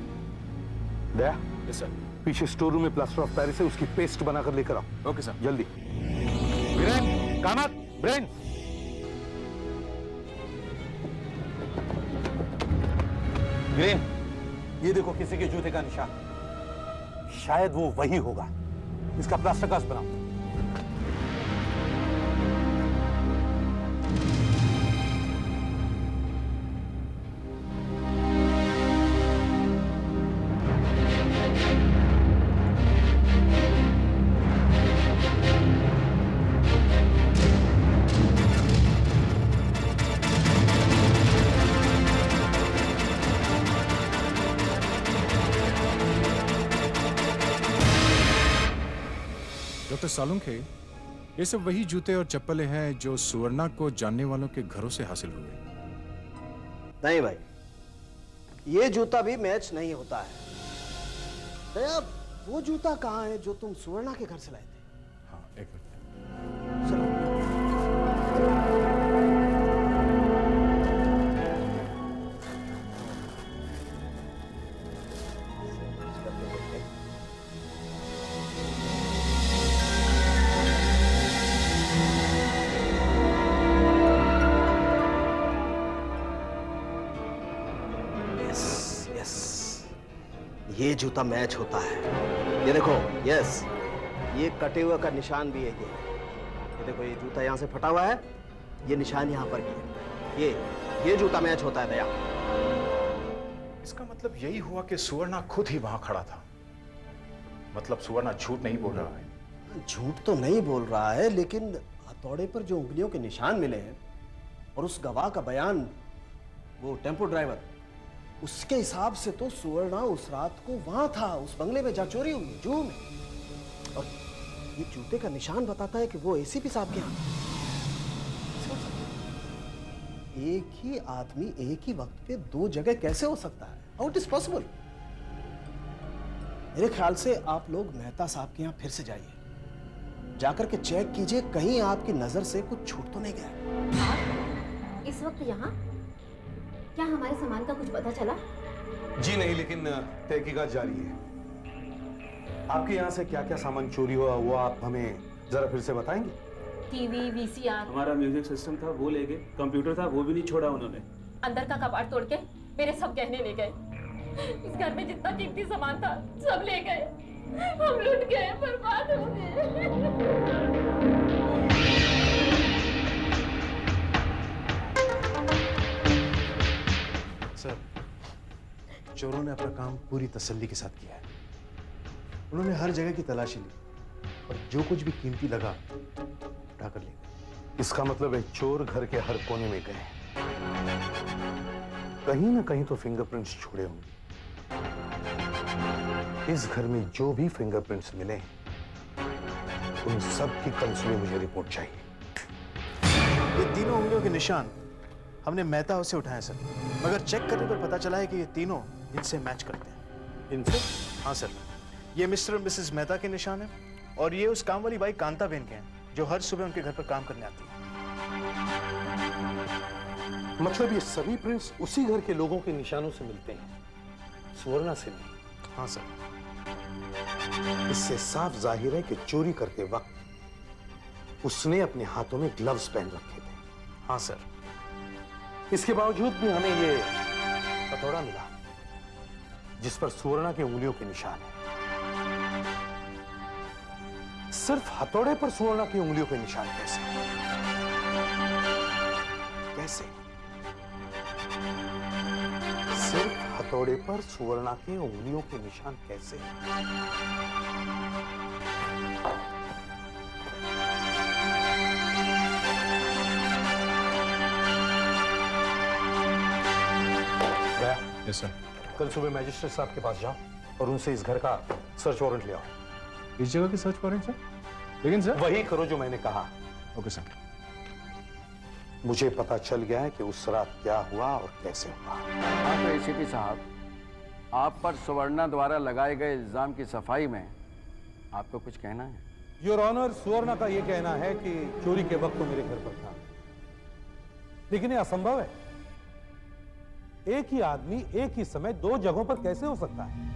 दया, यस सर। पीछे स्टोर रूम में प्लास्टर ऑफ पेरिस है, उसकी पेस्ट बनाकर लेकर आओ। Okay sir. जल्दी। वीरेन, कामत, ब्रेन। वीरेन, ये देखो किसी के जूते का निशान। शायद वो वही होगा। इसका प्लास्टर कास्ट बनाओ। डॉक्टर सालुंखे, ये सब वही जूते और चप्पलें हैं जो सुवर्णा को जानने वालों के घरों से हासिल हुए। नहीं भाई, ये जूता भी मैच नहीं होता है। दया, वो जूता कहाँ है जो तुम सुवर्णा के घर से लाए थे? हाँ, एक मिनट। चलो। ये जूता मैच होता है। ये देखो, यस, ये कटे हुए का निशान भी है। ये देखो, ये जूता यहाँ से फटा हुआ है, ये निशान यहाँ पर भी है। ये जूता मैच होता है दया। इसका मतलब यही हुआ कि सुवर्णा खुद ही वहां खड़ा था। मतलब सुवर्णा झूठ नहीं बोल रहा है। झूठ तो नहीं बोल रहा है, लेकिन हथौड़े पर जो उंगलियों के निशान मिले हैं और उस गवाह का बयान, वो टेम्पो ड्राइवर, उसके हिसाब से तो सुवर्णा उस रात को वहां था, उस बंगले में जहाँ चोरी हुई, जू में। और ये जूते का निशान बताता है कि वो एसीपी साहब के यहाँ। एक ही आदमी एक ही वक्त पे दो जगह कैसे हो सकता है? How it is possible? मेरे ख्याल से आप लोग मेहता साहब के यहाँ फिर से जाइए, जाकर के चेक कीजिए कहीं आपकी नजर से कुछ छूट तो नहीं गया। इस वक्त यहाँ क्या हमारे सामान का कुछ पता चला? जी नहीं, लेकिन तहकीकात जारी है। आपके यहाँ से क्या क्या सामान चोरी हुआ वो आप हमें जरा फिर से बताएंगे? टीवी, वीसीआर, हमारा म्यूजिक सिस्टम था वो ले गए, कंप्यूटर था वो भी नहीं छोड़ा उन्होंने। अंदर का कबाड़ तोड़ के मेरे सब गहने ले गए। इस घर में जितना कीमती सामान था सब ले गए। हम लूट गए, बर्बाद हो गए। सर, चोरों ने अपना काम पूरी तसल्ली के साथ किया है। उन्होंने हर जगह की तलाशी ली और जो कुछ भी कीमती लगा उठा कर ले गए। इसका मतलब है चोर घर के हर कोने में गए, कहीं ना कहीं तो फिंगरप्रिंट्स छोड़े होंगे। इस घर में जो भी फिंगरप्रिंट्स मिले उन सब की कल सुबह मुझे रिपोर्ट चाहिए। ये तीनों उंगलियों के निशान हमने मेहता हाउस से उठाए सर, मगर चेक करने पर पता चला है कि ये तीनों इनसे मैच करते हैं। इनसे? हाँ सर, ये मिस्टर और मिसेस मेहता के निशान है और ये उस काम वाली बाई कांताबेन के हैं जो हर सुबह उनके घर पर काम करने आती है। मतलब ये सभी प्रिंट्स उसी घर के लोगों के निशानों से मिलते हैं, सुवर्णा से नहीं? हाँ सर। इससे साफ जाहिर है कि चोरी करते वक्त उसने अपने हाथों में ग्लव्स पहन रखे थे। हाँ सर। इसके बावजूद भी हमें ये हथौड़ा मिला जिस पर सुवर्णा की उंगलियों के निशान है। सिर्फ हथौड़े पर सुवर्णा की उंगलियों के निशान कैसे? कैसे? सिर्फ हथौड़े पर सुवर्णा की उंगलियों के निशान कैसे? Yes sir. कल सुबह मैजिस्ट्रेट साहब के पास जाओ और उनसे इस घर का सर्च वारंट ले आओ। इस जगह की सर्च वारंट सर? लेकिन सर वही करो जो मैंने कहा। Okay sir. मुझे पता चल गया है कि उस रात क्या हुआ और कैसे हुआ। हाँ तो एसीपी साहब, आप पर सुवर्णा द्वारा लगाए गए इल्जाम की सफाई में आपको कुछ कहना है? योर ऑनर, सुवर्णा का यह कहना है कि चोरी के वक्त वो मेरे घर पर था, लेकिन यह असंभव है। एक ही आदमी एक ही समय दो जगहों पर कैसे हो सकता है?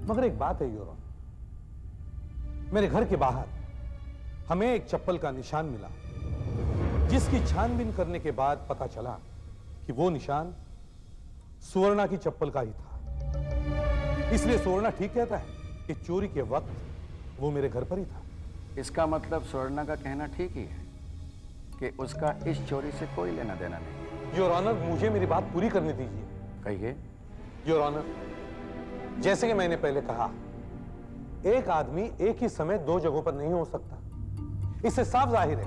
मगर एक बात है योर ऑनर, मेरे घर के बाहर हमें एक चप्पल का निशान मिला, जिसकी छानबीन करने के बाद पता चला कि वो निशान सुवर्णा की चप्पल का ही था। इसलिए सुवर्णा ठीक कहता है कि चोरी के वक्त वो मेरे घर पर ही था। इसका मतलब सुवर्णा का कहना ठीक ही है कि उसका इस चोरी से कोई लेना देना नहीं। योर ऑनर, मुझे मेरी बात पूरी करने दीजिए। कहिए। योर ऑनर, जैसे कि मैंने पहले कहा, एक आदमी एक ही समय दो जगहों पर नहीं हो सकता। इससे साफ जाहिर है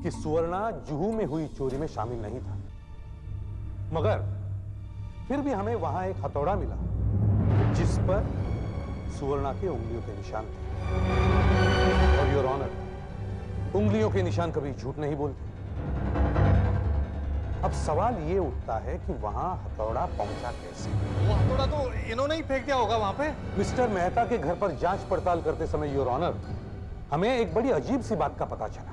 कि सुवर्णा जुहू में हुई चोरी में शामिल नहीं था। मगर फिर भी हमें वहां एक हथौड़ा मिला जिस पर सुवर्णा के उंगलियों के निशान थे। और योर ऑनर, उंगलियों के निशान कभी झूठ नहीं बोलते। अब सवाल ये उठता है कि वहां हथौड़ा पहुंचा कैसे? वो हथौड़ा तो इन्होंने ही फेंक दिया होगा वहां पे। मिस्टर मेहता के घर पर जांच पड़ताल करते समय योर ऑनर, हमें एक बड़ी अजीब सी बात का पता चला।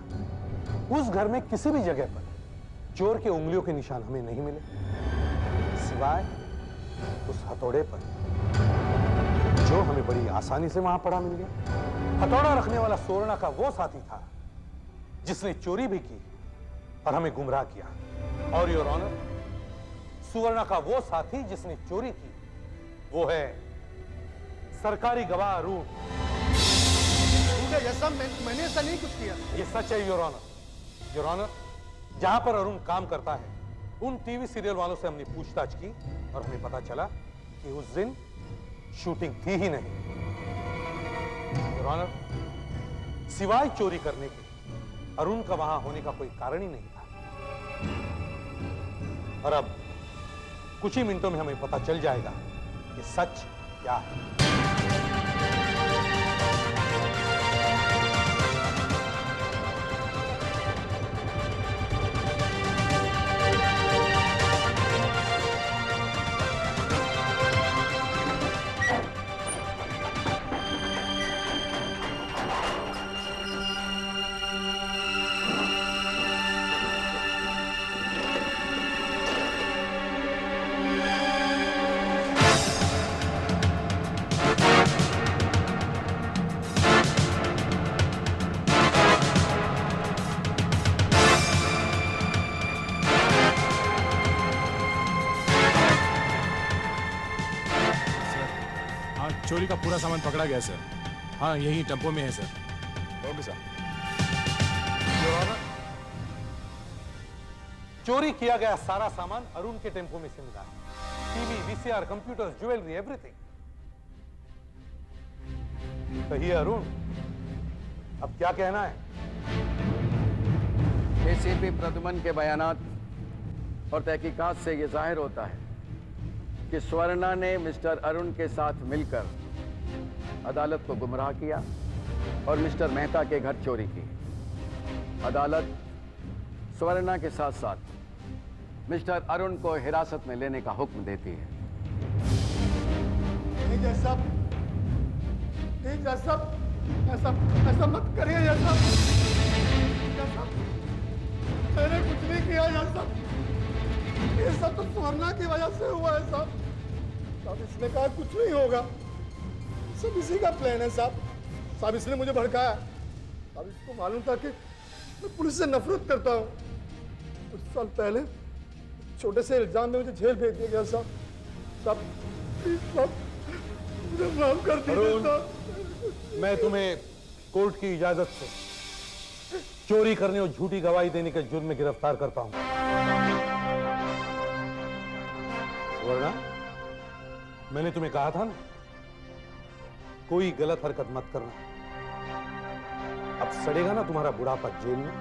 उस घर में किसी भी जगह पर चोर के उंगलियों के निशान हमें नहीं मिले, सिवाय उस हथौड़े पर, जो हमें बड़ी आसानी से वहां पड़ा मिल गया। हथौड़ा रखने वाला सुवर्णा का वो साथी था जिसने चोरी भी की और हमें गुमराह किया। और योर ऑनर, सुवर्णा का वो साथी जिसने चोरी की वो है सरकारी गवाह अरुण। मैंने ऐसा नहीं कुछ किया। ये सच है योर ऑनर। योर ऑनर, जहां पर अरुण काम करता है उन टीवी सीरियल वालों से हमने पूछताछ की और हमें पता चला कि उस दिन शूटिंग थी ही नहीं। योर ऑनर, सिवाय चोरी करने के अरुण का वहां होने का कोई कारण ही नहीं था। और अब कुछ ही मिनटों में हमें पता चल जाएगा कि सच क्या है। चोरी का पूरा सामान पकड़ा गया सर। हाँ, यही टेम्पो में है sir. Okay sir. Your honour, चोरी किया गया सारा सामान अरुण के टेम्पो में से मिला है। TV, VCR, computers, jewellery, everything. कहिए अरुण, अब क्या कहना है? एसीपी प्रद्युमन के बयानात और तहकीकात से यह जाहिर होता है कि स्वर्णा ने मिस्टर अरुण के साथ मिलकर अदालत को गुमराह किया और मिस्टर मेहता के घर चोरी की। अदालत स्वर्णा के साथ साथ मिस्टर अरुण को हिरासत में लेने का हुक्म देती है। ऐसा मत करिए। मैंने कुछ नहीं किया। ये सब तो सुवर्णा की वजह से हुआ है साहब। इसने कहा कुछ नहीं होगा, सब इसी का प्लान है साहब। इसने मुझे भड़काया। अब इसको मालूम था कि मैं पुलिस से नफरत करता हूँ। कुछ साल पहले छोटे से इल्जाम में मुझे जेल भेज दिया गया साहब। मुझे माफ कर दीजिए। मैं तुम्हें कोर्ट की इजाजत से चोरी करने और झूठी गवाही देने के जुर्म में गिरफ्तार करता हूं। वरना मैंने तुम्हें कहा था ना, कोई गलत हरकत मत करना। अब सड़ेगा ना तुम्हारा बुढ़ापा जेल में।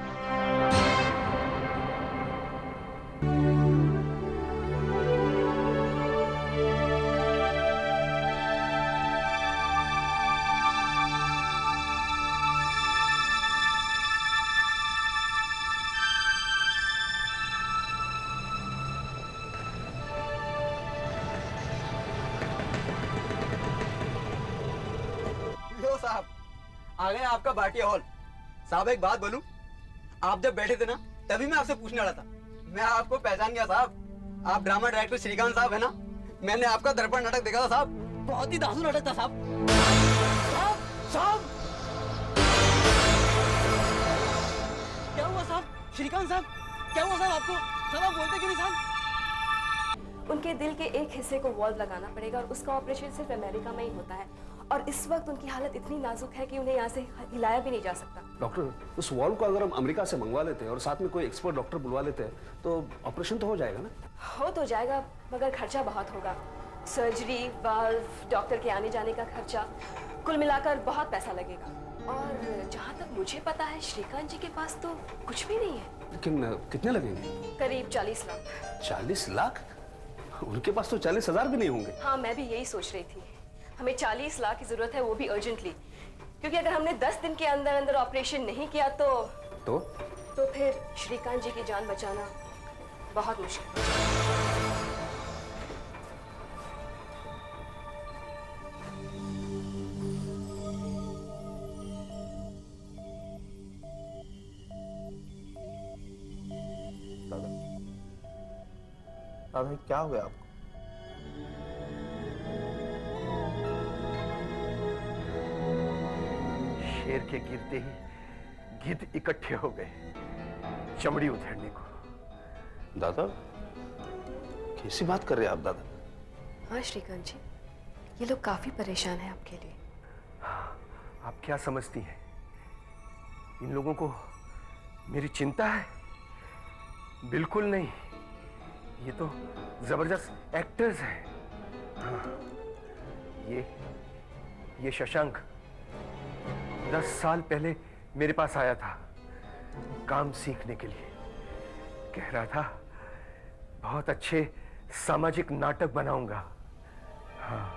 साहब, आ गए आपका बाटी हॉल। साहब एक बात बोलूं, आप जब बैठे थे ना तभी मैं आपसे पूछने वाला था। मैं आपको पहचान गया साहब। आप ड्रामा डायरेक्टर श्रीकांत साहब है ना? मैंने आपका दर्पण नाटक देखा था साहब, बहुत ही धांसू नाटक था साहब। साहब साहब क्या हुआ साहब? श्रीकांत साहब क्या हुआ साहब आपको? साहब आप बोलते क्यों नहीं साहब? उनके दिल के एक हिस्से को वॉल्व लगाना पड़ेगा और उसका ऑपरेशन सिर्फ अमेरिका में ही होता है और इस वक्त उनकी हालत इतनी नाजुक है कि उन्हें यहाँ से हिलाया भी नहीं जा सकता। डॉक्टर, उस वॉल्व को अगर हम अमेरिका से मंगवा लेते हैं और साथ में कोई एक्सपर्ट डॉक्टर बुलवा लेते हैं तो ऑपरेशन तो हो जाएगा ना? हो तो जाएगा, मगर खर्चा बहुत होगा। सर्जरी, वाल्व, डॉक्टर के आने जाने का खर्चा, कुल मिलाकर बहुत पैसा लगेगा। और जहाँ तक मुझे पता है श्रीकांत जी के पास तो कुछ भी नहीं है। लेकिन कितने लगेंगे? करीब 40 लाख। 40 लाख? उनके पास तो 40,000 भी नहीं होंगे। हाँ, मैं भी यही सोच रही थी। हमें 40 लाख की जरूरत है, वो भी अर्जेंटली, क्योंकि अगर हमने 10 दिन के अंदर अंदर ऑपरेशन नहीं किया तो फिर श्रीकांत जी की जान बचाना बहुत मुश्किल है। दादा क्या हो गया आपको? शेर के गिरते ही गिद्ध इकट्ठे हो गए चमड़ी उधेड़ने को। दादा कैसी बात कर रहे हैं आप दादा? हाँ श्रीकांत जी, ये लोग काफी परेशान हैं आपके लिए। आप क्या समझती हैं, इन लोगों को मेरी चिंता है? बिल्कुल नहीं, ये तो जबरदस्त एक्टर्स हैं। हाँ, ये शशांक 10 साल पहले मेरे पास आया था काम सीखने के लिए। कह रहा था बहुत अच्छे सामाजिक नाटक बनाऊंगा। हाँ,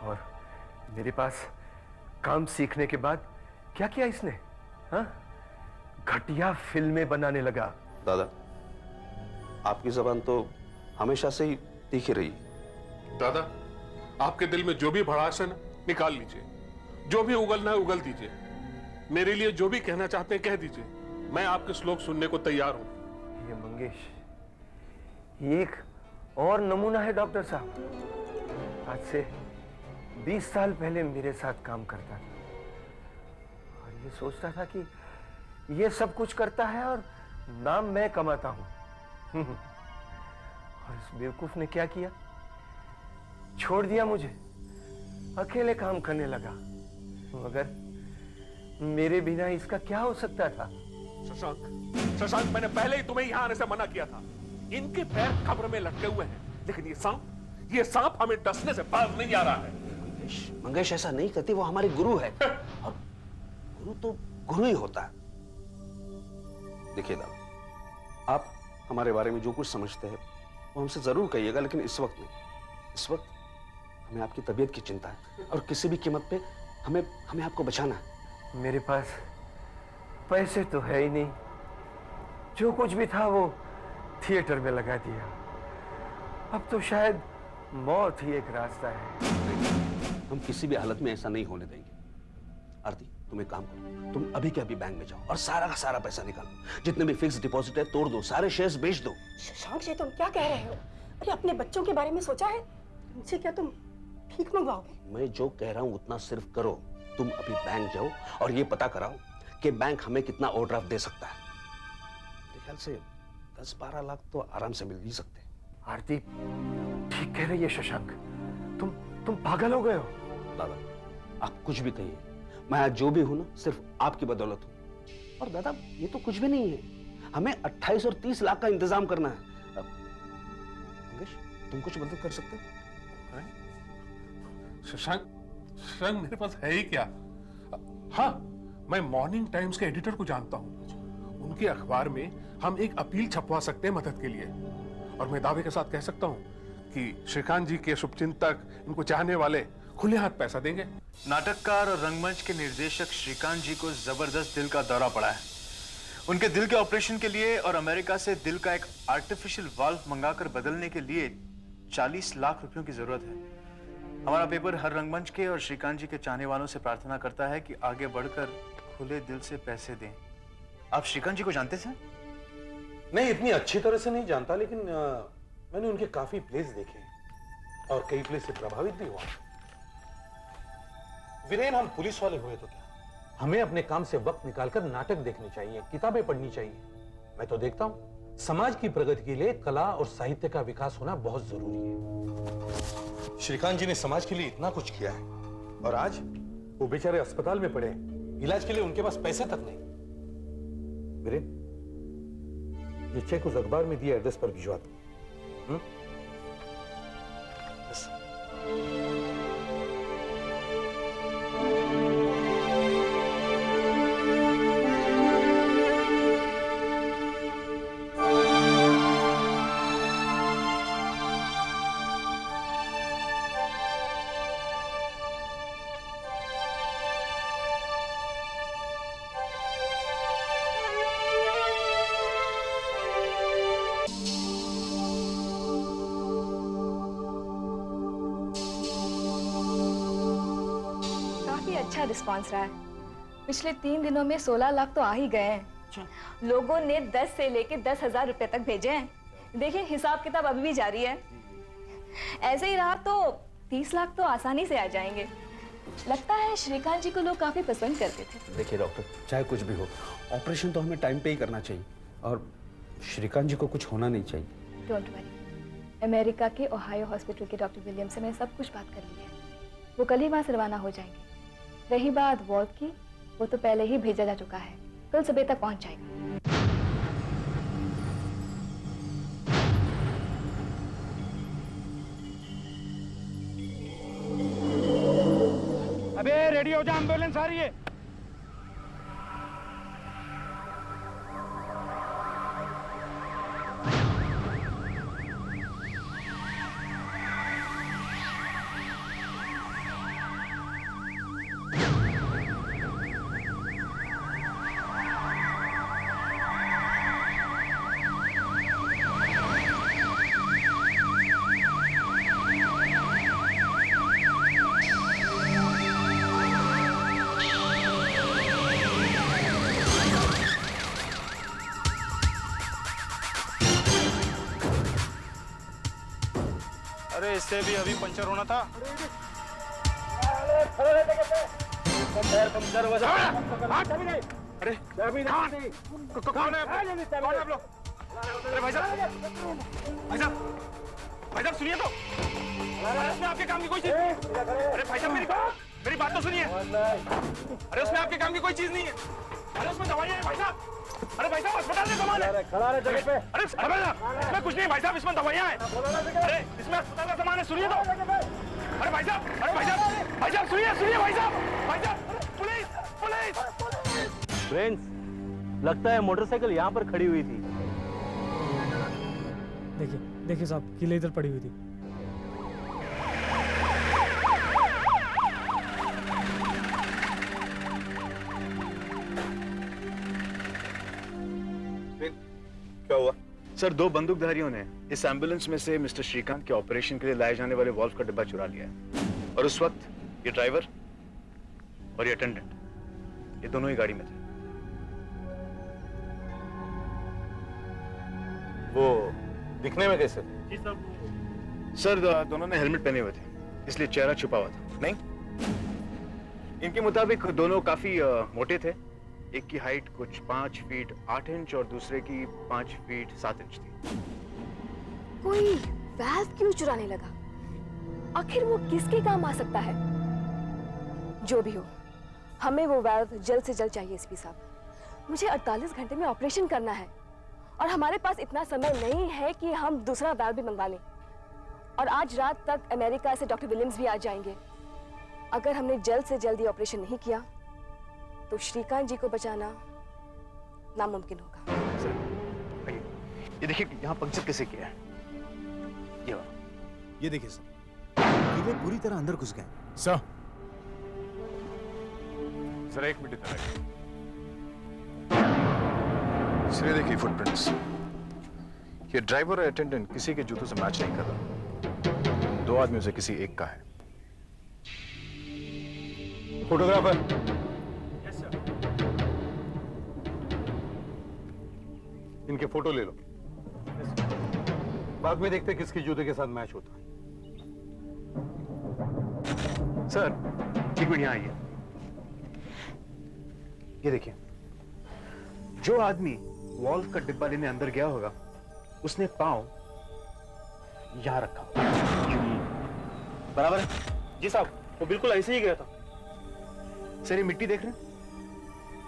और मेरे पास काम सीखने के बाद क्या किया इसने? हाँ, घटिया फिल्में बनाने लगा। दादा आपकी जबान तो हमेशा से ही तीखी रही। दादा आपके दिल में जो भी भड़ास है ना, निकाल लीजिए। जो भी उगलना है उगल दीजिए। मेरे लिए जो भी कहना चाहते हैं कह दीजिए। मैं आपके श्लोक सुनने को तैयार हूं। ये मंगेश, ये एक और नमूना है डॉक्टर साहब। आज से 20 साल पहले मेरे साथ काम करता था और ये सोचता था कि ये सब कुछ करता है और नाम मैं कमाता हूं। और इस बेवकूफ ने क्या किया? छोड़ दिया मुझे, अकेले काम करने लगा। मगर मेरे बिना इसका क्या हो सकता था? शशांक, मैंने पहले ही तुम्हें यहां आने से मना किया था। इनके पैर कब्र में लटके हुए हैं, लेकिन ये सांप हमें डसने से बाहर नहीं आ रहा है। मंगेश ऐसा नहीं कहती, वो हमारे गुरु है और गुरु तो गुरु ही होता है। देखिए दादा, आप हमारे बारे में जो कुछ समझते हैं वो हमसे जरूर कहिएगा, लेकिन इस वक्त नहीं। इस वक्त हमें आपकी तबीयत की चिंता है और किसी भी कीमत पे हमें आपको बचाना है। मेरे पास पैसे तो है ही नहीं, जो कुछ भी था वो थिएटर में लगा दिया। अब तो शायद मौत ही एक रास्ता है। हम किसी भी हालत में ऐसा नहीं होने देंगे। आरती, तुम एक काम करो, तुम अभी के अभी बैंक में जाओ और सारा का सारा पैसा निकालो। जितने भी फिक्स डिपॉजिट है तोड़ दो, सारे शेयर्स बेच दो। शशांक जी, तुम क्या कह रहे हो? अरे अपने बच्चों के बारे में सोचा है? उनसे क्या तुम ठीक मंगवाओगे? मैं जो कह रहा हूं उतना सिर्फ करो। तुम अभी बैंक जाओ और ये पता कराओ कि बैंक हमें कितना ओवरड्राफ्ट दे सकता है। मेरे ख्याल से 10-12 लाख तो आराम से मिल ही सकते हैं। आरती ठीक कह रही है शशांक, तुम पागल हो गए हो। दादा आप कुछ भी कहिए, मैं आज जो भी हूं ना सिर्फ आपकी बदौलत हूं। और दादा ये तो कुछ भी नहीं है, हमें 28 और 30 लाख का इंतजाम करना है। मंगेश, तुम कुछ मदद कर सकते हो? शशांक, मेरे पास है ही क्या? हाँ, मैं मॉर्निंग टाइम्स के एडिटर को जानता हूं। उनके अखबार में हम एक अपील छपवा सकते हैं मदद के लिए। और मैं दावे के साथ कह सकता हूं कि श्रीकांत जी के शुभचिंतक, इनको चाहने वाले खुले हाथ पैसा देंगे। नाटककार और रंगमंच के निर्देशक श्रीकांत जी को जबरदस्त दिल का दौरा पड़ा है। उनके दिल के ऑपरेशन के लिए और अमेरिका से दिल का एक आर्टिफिशियल वाल्व मंगाकर बदलने के लिए 40 लाख रुपयों की जरूरत है। हमारा पेपर हर रंगमंच के और श्रीकांत जी के चाहने वालों से प्रार्थना करता है कि आगे बढ़कर खुले दिल से पैसे दें। आप श्रीकांत जी को जानते थे? नहीं, इतनी अच्छी तरह से नहीं जानता, लेकिन मैंने उनके काफी प्लेस देखे और कई प्लेस से प्रभावित भी हुआ। वीरेन, हम पुलिस वाले हुए तो क्या, हमें अपने काम से वक्त निकालकर नाटक देखने चाहिए, किताबें पढ़नी चाहिए। मैं तो देखता हूं समाज की प्रगति के लिए कला और साहित्य का विकास होना बहुत जरूरी है। श्रीकांत जी ने समाज के लिए इतना कुछ किया है और आज वो बेचारे अस्पताल में पड़े हैं, इलाज के लिए उनके पास पैसे तक नहीं। वीरेन, ये चेक उस अखबार में दिए एड्रेस पर भिजवा दो। अच्छा रिस्पांस रहा है। पिछले 3 दिनों में 16 लाख तो आ ही गए हैं। लोगों ने 10 से लेके 10,000 रुपए तक भेजे हैं। देखिए हिसाब किताब अभी भी जारी है। ऐसे ही रहा तो 30 लाख तो आसानी से आ जाएंगे। लगता है श्रीकांत जी को लोग काफी पसंद करते थे। देखिए डॉक्टर, चाहे कुछ भी हो, ऑपरेशन तो हमें टाइम पे ही करना चाहिए और श्रीकांत जी को कुछ होना नहीं चाहिए। डोंट वरी, अमेरिका के ओहायो हॉस्पिटल के डॉक्टर विलियम से मैंने सब कुछ बात कर ली है। वो कल ही वहां से रवाना हो जाएंगे। रही बात वॉल्फ की, वो तो पहले ही भेजा जा चुका है, कल सुबह तक पहुंच जाएगा। अबे रेडी हो जा, एम्बुलेंस आ रही है। अरे इससे भी अभी पंचर होना था। अरे कौन है आप लोग? अरे भाई साहब सुनिए तो। उसमें आपके काम की कोई चीज। अरे भाई साहब मेरी बात तो सुनिए। अरे उसमें आपके काम की कोई चीज नहीं है। अरे उसमें दवाइयां हैं भाई साहब। अरे भाई साहब अस्पताल में सामान है। खड़ा रहे जगह पे। अरे इसमें कुछ नहीं भाई साहब, इसमें दवाइयां हैं। अरे इसमें अस्पताल का सामान है, सुनिए तो। अरे भाई साहब सुनिए भाई साहब पुलिस। फ्रेंड्स, लगता है मोटरसाइकिल यहाँ पर खड़ी हुई थी। देखिए साहब, किले इधर पड़ी हुई थी। क्या हुआ? सर, 2 बंदूकधारियों ने इस एम्बुलेंस में से मिस्टर श्रीकांत के ऑपरेशन के लिए लाए जाने वाले वॉल्व का डिब्बा चुरा लिया है और उस वक्त ये ड्राइवर और ये अटेंडेंट, ये दोनों ही गाड़ी में थे। वो दिखने में कैसे थे? जी सर, दोनों ने हेलमेट पहने हुए थे, इसलिए चेहरा छुपा हुआ था। नहीं, इनके मुताबिक दोनों काफी मोटे थे। एक की हाइट कुछ 5 फीट 8 इंच और दूसरे की 5 फीट 7 इंच थी। कोई वाल्व क्यों चुराने लगा? आखिर वो किसके काम आ सकता है? जो भी हो, हमें वो वाल्व जल्द से जल्द चाहिए एसपी साहब। मुझे 48 घंटे में ऑपरेशन करना है और हमारे पास इतना समय नहीं है कि हम दूसरा वाल्व भी मंगवा लें। और आज रात तक अमेरिका से डॉक्टर विलियम्स भी आ जाएंगे। अगर हमने जल्द से जल्द ये ऑपरेशन नहीं किया तो श्रीकांत जी को बचाना नामुमकिन होगा। सर, ये देखिए यहाँ पंक्चर कैसे किया है। ये देखिए सर, किले पूरी तरह अंदर घुस गए। सर, जरा 1 मिनट इधर आइए। सर, देखिए फुटप्रिंट्स। ये ड्राइवर और अटेंडेंट किसी के जूतों से मैच नहीं कर रहा। 2 आदमियों से किसी एक का है। फोटोग्राफर, इनके फोटो ले लो। बाद में देखते किसकी जूते के साथ मैच होता है। सर एक मिनट यहाँ आइए। ये देखिए, जो आदमी वॉल्व का डिब्बा लेने अंदर गया होगा उसने पांव यहां रखा। बराबर है जी साहब, वो बिल्कुल ऐसे ही गया था। सर ये मिट्टी देख रहे हैं,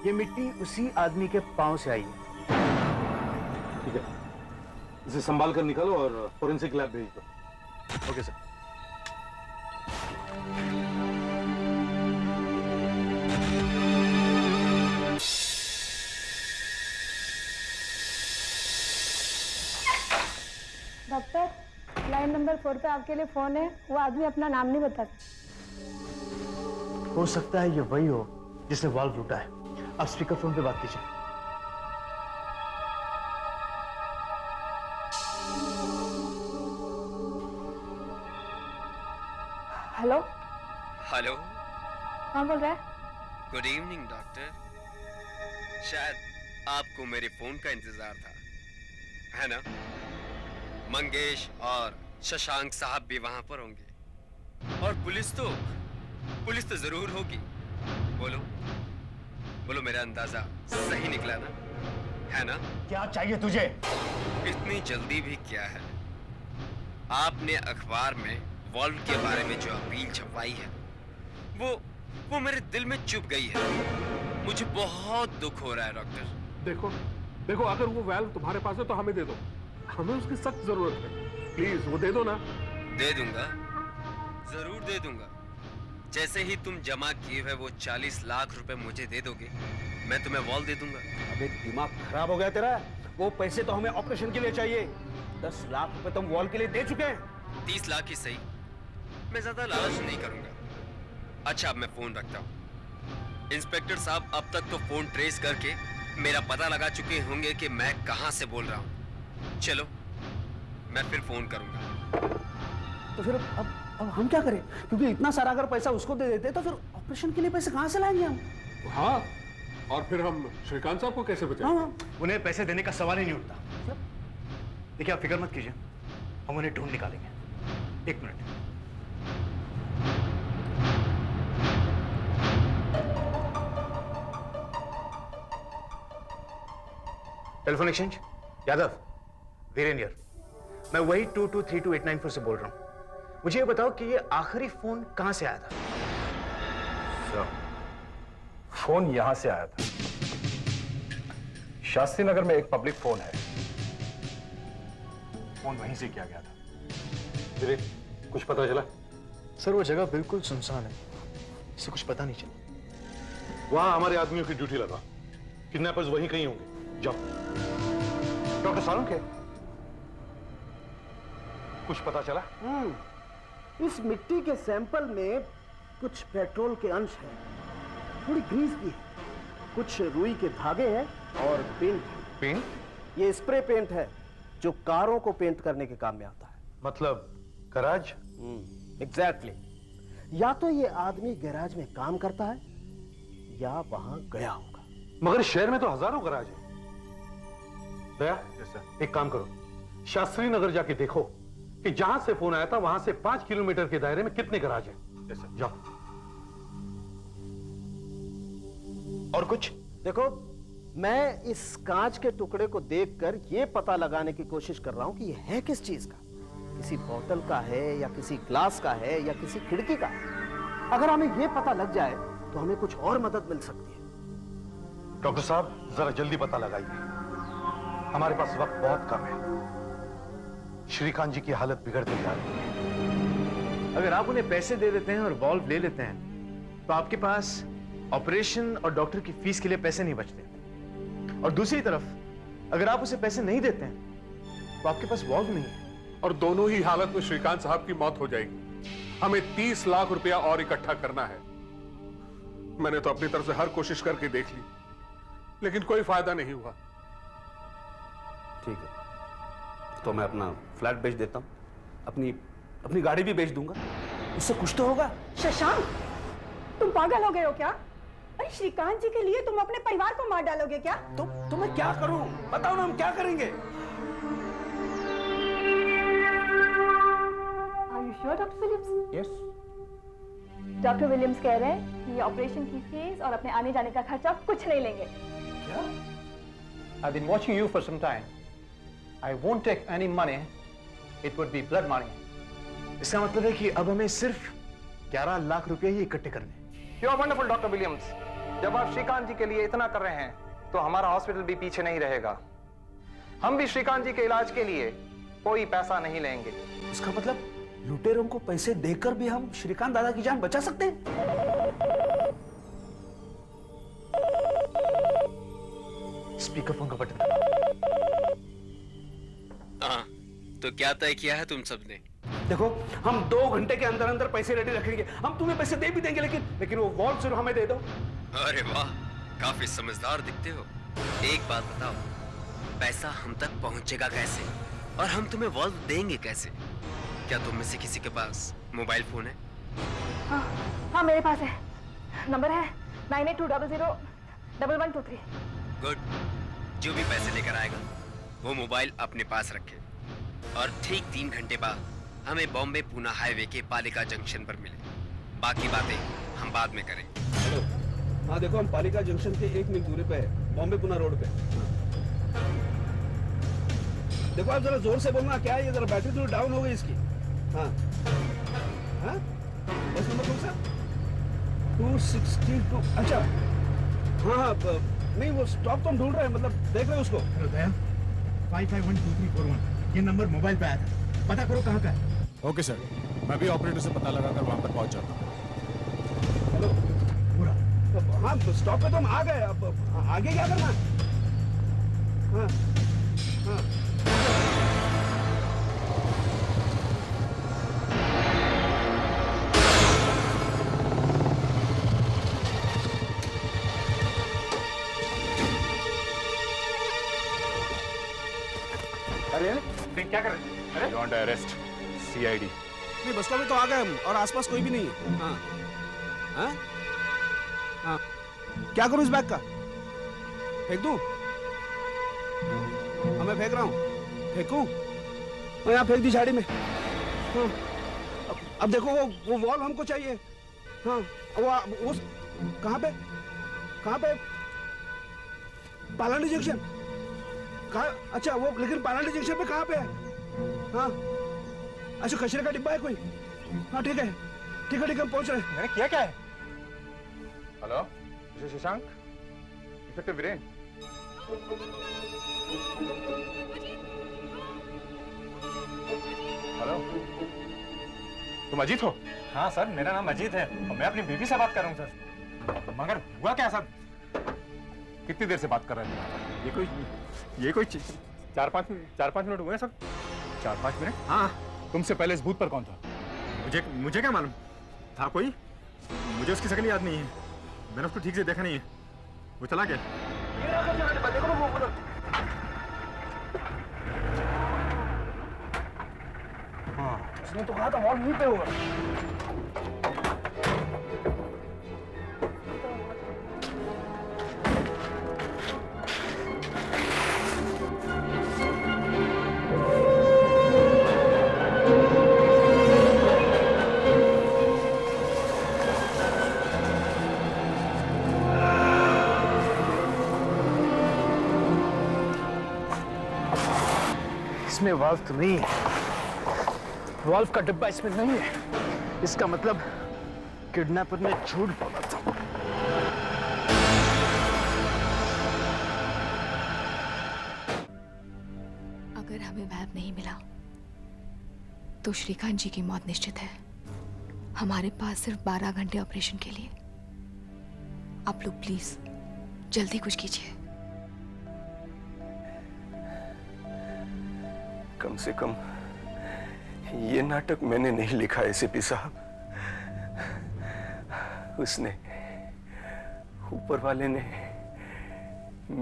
ये मिट्टी उसी आदमी के पांव से आई है। ठीक है, इसे संभाल कर निकालो और फोरेंसिक लैब भेज दो। Okay sir. Doctor, line number 4 पे आपके लिए फोन है। वो आदमी अपना नाम नहीं बताता। हो सकता है ये वही हो जिसने वाल्व लूटा है। आप स्पीकर फोन पे बात कीजिए। हेलो हेलो, कौन बोल रहा है? Good evening doctor. शायद आपको मेरे फोन का इंतजार था, है ना? मंगेश और शशांक साहब भी वहां पर होंगे और पुलिस तो जरूर होगी। बोलो बोलो, मेरा अंदाजा सही निकला ना, है ना? क्या चाहिए तुझे? इतनी जल्दी भी क्या है? आपने अखबार में वॉल्व के बारे में जो अपील छपवाई है वो मेरे दिल में चुभ गई है। मुझे बहुत दुख हो रहा है डॉक्टर। देखो देखो, अगर वो वाल्व तुम्हारे पास है तो हमें दे दो, हमें उसकी सख्त जरूरत है। प्लीज वो दे दो ना। दे दूंगा, जरूर दे दूंगा। जैसे ही तुम जमा किए हुए वो 40 लाख रुपए मुझे दे दोगे, मैं तुम्हें वॉल्व दे दूंगा। अबे दिमाग खराब हो गया तेरा? वो पैसे तो हमें ऑपरेशन के लिए चाहिए। 10 लाख रुपए तुम वॉल के लिए दे चुके हैं। 30 लाख ही सही, मैं ज्यादा लालच नहीं करूंगा। अच्छा, अब मैं फोन रखता हूँ। इंस्पेक्टर साहब अब तक तो फोन ट्रेस करके मेरा पता लगा चुके होंगे कि मैं कहां से बोल रहा हूँ। चलो, मैं फिर फोन करूंगा। तो फिर अब हम क्या करें? क्योंकि इतना सारा अगर पैसा उसको दे देते तो फिर ऑपरेशन के लिए पैसे कहां से लाएंगे हम? हाँ, और फिर हम श्रीकांत साहब को कैसे बचाएंगे? हाँ। उन्हें पैसे देने का सवाल ही नहीं उठता। देखिए, आप फिक्र मत कीजिए, हम उन्हें ढूंढ निकालेंगे। एक minute. Telephone exchange, Yadav, Virendra, मैं वही 223289 से बोल रहा हूं। मुझे ये बताओ कि ये आखिरी फोन कहां से आया था? सर, फोन यहां से आया था। शास्त्री नगर में एक पब्लिक फोन है, फोन वहीं से किया गया था। कुछ पता चला? सर वो जगह बिल्कुल सुनसान है, इससे कुछ पता नहीं चला। वहां हमारे आदमियों की ड्यूटी लगा, किडनैपर्स वहीं कहीं होंगे। जाओ। डॉक्टर सालुंके के कुछ पता चला? इस मिट्टी के सैंपल में कुछ पेट्रोल के अंश हैं, थोड़ी ग्रीस भी है, कुछ रुई के धागे हैं और पेंट। पेंट? ये स्प्रे पेंट है जो कारों को पेंट करने के काम में आता है। मतलब गैराज? एग्जैक्टली। या तो ये आदमी गैराज में काम करता है या वहां गया होगा। मगर शहर में तो हजारों गैराज है। दया, एक काम करो, शास्त्री नगर जाके देखो कि जहां से फोन आया था वहां से 5 किलोमीटर के दायरे में कितने गैराज हैं। जाओ। और कुछ? देखो, मैं इस कांच के टुकड़े को देखकर यह पता लगाने की कोशिश कर रहा हूं कि यह है किस चीज का। किसी बोतल का है या किसी ग्लास का है या किसी खिड़की का। अगर हमें यह पता लग जाए तो हमें कुछ और मदद मिल सकती है। डॉक्टर साहब, जरा जल्दी पता लगाइए, हमारे पास वक्त बहुत कम है। श्रीकांत जी की हालत बिगड़ती जा रही है। अगर आप उन्हें पैसे दे देते हैं और वॉल्व ले लेते हैं तो आपके पास ऑपरेशन और डॉक्टर की फीस के लिए पैसे नहीं बचते। और दूसरी तरफ अगर आप उसे पैसे नहीं देते हैं तो आपके पास वॉल्व नहीं है। और दोनों ही हालत में श्रीकांत साहब की मौत हो जाएगी। हमें 30 लाख रुपया और इकट्ठा करना है। मैंने तो अपनी तरफ से हर कोशिश करके देख ली, लेकिन कोई फायदा नहीं हुआ। ठीक है, तो मैं अपना फ्लैट बेच देता हूं, अपनी गाड़ी भी बेच दूंगा, इससे कुछ तो होगा। शशांक, तुम पागल हो गए हो क्या? अरे श्रीकांत जी के लिए तुम अपने परिवार को मार डालोगे क्या? तो मैं क्या करूं? बताओ ना, हम क्या करेंगे? Sure doctor Williams? Yes. Doctor Williams कह रहे हैं कि ऑपरेशन की फीस और अपने आने जाने का खर्चा कुछ नहीं लेंगे। क्या? I've been watching you for some time. I won't take any money. It would be blood money. इसका मतलब है कि अब हमें सिर्फ 11 लाख रुपए ही इकट्ठे करने। You are wonderful, doctor Williams. जब आप श्रीकांत जी के लिए इतना कर रहे हैं, तो हमारा हॉस्पिटल भी पीछे नहीं रहेगा। हम भी श्रीकांत जी के इलाज के लिए कोई पैसा नहीं लेंगे। इसका मतलब लुटेरों को पैसे देकर भी हम श्रीकांत दादा की जान बचा सकते हैं? स्पीकर फोन का बटन। हाँ, तो क्या तय किया है तुम सबने? देखो, हम 2 घंटे के अंदर अंदर पैसे रेडी रखेंगे। हम तुम्हें पैसे दे भी देंगे, लेकिन वो वॉल्व जरूर हमें दे दो। अरे वाह, काफी समझदार दिखते हो। एक बात बताओ, पैसा हम तक पहुंचेगा कैसे और हम तुम्हें वॉल्व देंगे कैसे? क्या तुम में से किसी के पास मोबाइल फोन है? हाँ, मेरे पास है। नंबर है 9820011123। गुड। जो भी पैसे लेकर आएगा वो मोबाइल अपने पास रखे और ठीक 3 घंटे बाद हमें बॉम्बे पूना हाईवे के पालिका जंक्शन पर मिले। बाकी बातें हम बाद में करेंगे। हेलो, हाँ देखो, हम पालिका जंक्शन के 1 मील दूरी पे है, बॉम्बे पूना रोड पे। देखो, आप जरा जोर से बोलना। क्या है ये? जरा बैटरी थोड़ी डाउन हो गई इसकी। हाँ हाँ, बस नंबर कौन सा? 262। अच्छा, हाँ हाँ, नहीं वो स्टॉप तो हम ढूंढ रहे हैं, मतलब देख रहे हैं उसको। 55123441 ये नंबर मोबाइल पे आया था, पता करो कहाँ का है। ओके सर, मैं भी ऑपरेटर से पता लगाकर वहां पर पहुंच जाता हूँ। हेलो, पूरा हाँ, स्टॉप पे तो हम आ गए। अब आगे क्या करना है? हाँ हाँ, क्या कर रहे हैं? अरे यू वांट अरेस्ट सीआईडी। नहीं, बस स्टॉप पे तो आ गए हम और आसपास कोई भी नहीं है। हाँ हाँ हाँ, क्या करूं इस बैग का? फेंक दूं? हाँ, मैं फेंक रहा हूँ। फेंकूं? मैं यहाँ फेंक दी झाड़ी में। हाँ, अब देखो, वो वॉल हमको चाहिए। हाँ, वो कहाँ पे? कहाँ पे? पालानी जंक्शन। कहाँ? अच्छा, वो लेकिन पालानी जंक्शन पे कहाँ पे है? हाँ, अच्छा, कचरे का डिब्बा है कोई? हाँ, ठीक है, ठीक है, ठीक है, हम पहुंच रहे हैं। मैंने किया क्या है? Hello, mister Shashank, inspector Viren. Hello, तुम अजीत हो? हाँ सर, मेरा नाम अजीत है और मैं अपनी बीवी से बात कर रहा हूँ सर। मगर हुआ क्या सर? कितनी देर से बात कर रहे थे? ये कोई 4-5 मिनट हुए सर। 4-5 मिनट? हाँ। तुमसे पहले इस बूथ पर कौन था? मुझे क्या मालूम था कोई? मुझे उसकी शक्ल याद नहीं है। मैंने उसको ठीक से देखा नहीं है। वो चला गया। हाँ, उसने तो कहा था वॉल यहीं पे होगा। इसमें वाल्व तो नहीं है, वाल्व का डिब्बा इसमें नहीं है। इसका मतलब किडनैपर ने झूठ बोला था। अगर हमें वाल्व नहीं मिला तो श्रीकांत जी की मौत निश्चित है। हमारे पास सिर्फ 12 घंटे ऑपरेशन के लिए। आप लोग प्लीज जल्दी कुछ कीजिए। कम से कम ये नाटक मैंने नहीं लिखा एसीपी साहब। उसने, ऊपर वाले ने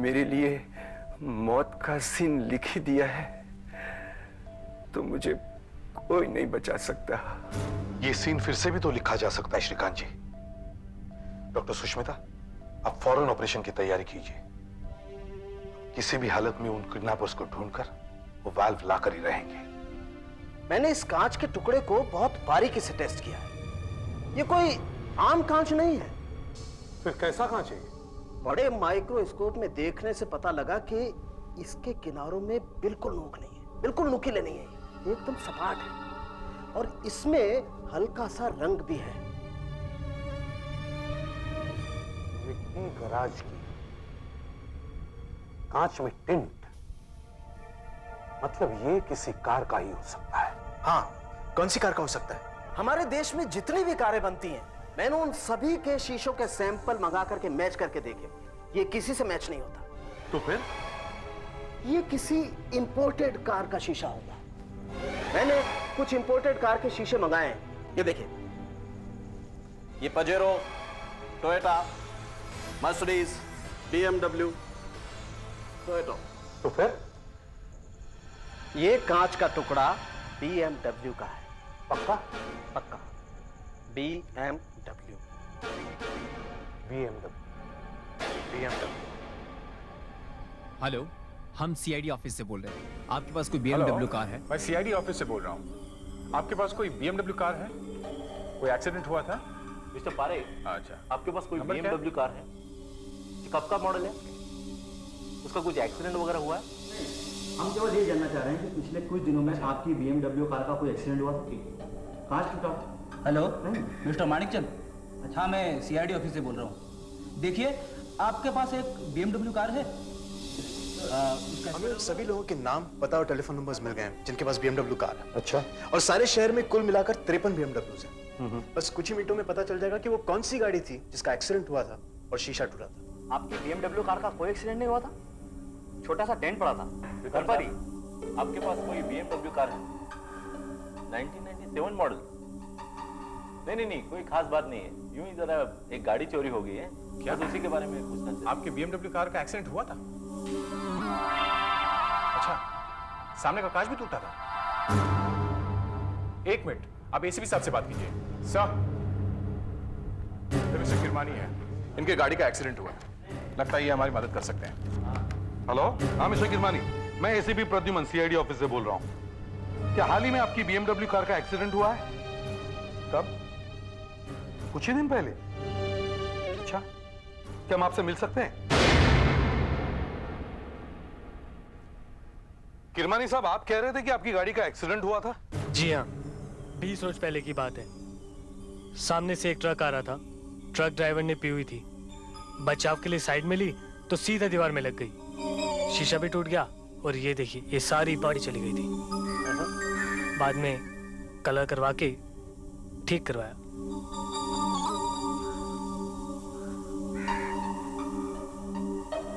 मेरे लिए मौत का सीन लिख ही दिया है, तो मुझे कोई नहीं बचा सकता। ये सीन फिर से भी तो लिखा जा सकता है श्रीकांत जी। डॉक्टर सुष्मिता, आप फौरन ऑपरेशन की तैयारी कीजिए। किसी भी हालत में उन किडनैपर्स को ढूंढकर वो वाल्व लाकर ही रहेंगे। मैंने इस कांच के टुकड़े को बहुत बारीकी से टेस्ट किया है। ये कोई आम कांच नहीं है। फिर कैसा कांच है? बड़े माइक्रोस्कोप में देखने से पता लगा कि इसके किनारों में बिल्कुल नोक नहीं है, बिल्कुल नुकीले नहीं है, एकदम सपाट है और इसमें हल्का सा रंग भी है। मिट्टी गराज की कांच में टिंट, मतलब ये किसी कार का ही हो सकता है। हाँ, कौन सी कार का हो सकता है? हमारे देश में जितनी भी कारें बनती हैं, मैंने उन सभी के शीशों के सैंपल मंगा करके मैच करके देखे, ये किसी से मैच नहीं होता। तो फिर ये किसी इंपोर्टेड कार का शीशा होगा। मैंने कुछ इंपोर्टेड कार के शीशे मंगाए हैं, ये देखिए। ये Pajero, Toyota, Mercedes, BMW, Toyota. तो फिर ये कांच का टुकड़ा BMW का है। पक्का? पक्का। BMW। हेलो, हम CID ऑफिस से बोल रहे हैं। आपके पास कोई BMW कार है? मैं CID ऑफिस से बोल रहा हूँ। आपके पास कोई BMW कार है? कोई एक्सीडेंट हुआ था? मिस्टर पारे, अच्छा, आपके पास कोई नंबर क्या है? BMW कार है? कब का मॉडल है? उसका कुछ एक्सीडेंट वगैरह हुआ है? हम केवल ये जानना चाह रहे हैं कि पिछले कुछ दिनों में आपकी BMW कार का कोई एक्सीडेंट हुआ था? कांच टूटा? Hello, mister Manikchand. अच्छा, मैं CID ऑफिस से बोल रहा हूँ। देखिए, आपके पास एक BMW कार है? हमें सभी लोगों के नाम, पता और टेलीफोन नंबर्स मिल गए हैं जिनके पास BMW कार है। अच्छा। और सारे शहर में कुल मिलाकर 53 BMWs हैं। बस कुछ ही मिनटों में पता चल जाएगा कि वो कौन सी गाड़ी थी जिसका एक्सीडेंट हुआ था और शीशा टूटा था। आपकी BMW कार का कोई एक्सीडेंट नहीं हुआ था? छोटा सा डेंट पड़ा था घर पर ही। आपके पास कोई BMW कार है? 1997 मॉडल? नहीं, कोई खास बात नहीं है। यूं ही जरा एक गाड़ी चोरी हो गई है, क्या उसी के बारे में पूछना चाहिए। आपके BMW कार का एक्सीडेंट हुआ था? अच्छा, सामने का कांच भी टूटा था? एक मिनट, आप ACP साहब से बात कीजिए। सर, मिस्टर किरमानी है, इनके गाड़ी का एक्सीडेंट हुआ। लगता है ये हमारी मदद कर सकते हैं। हेलो, हाँ मिस्टर किरमानी, मैं ACP प्रद्युमन CID ऑफिस से बोल रहा हूँ। क्या हाल ही में आपकी BMW कार का एक्सीडेंट हुआ है? कब? कुछ ही दिन पहले? अच्छा, क्या हम आपसे मिल सकते हैं? किरमानी साहब, आप कह रहे थे कि आपकी गाड़ी का एक्सीडेंट हुआ था? जी हाँ, 20 रोज पहले की बात है। सामने से एक ट्रक आ रहा था। ट्रक ड्राइवर ने पी हुई थी। बचाव के लिए साइड में ली तो सीधा दीवार में लग गई। शीशा भी टूट गया और ये देखिए, ये सारी बॉडी चली गई थी। बाद में कलर करवा के ठीक करवाया।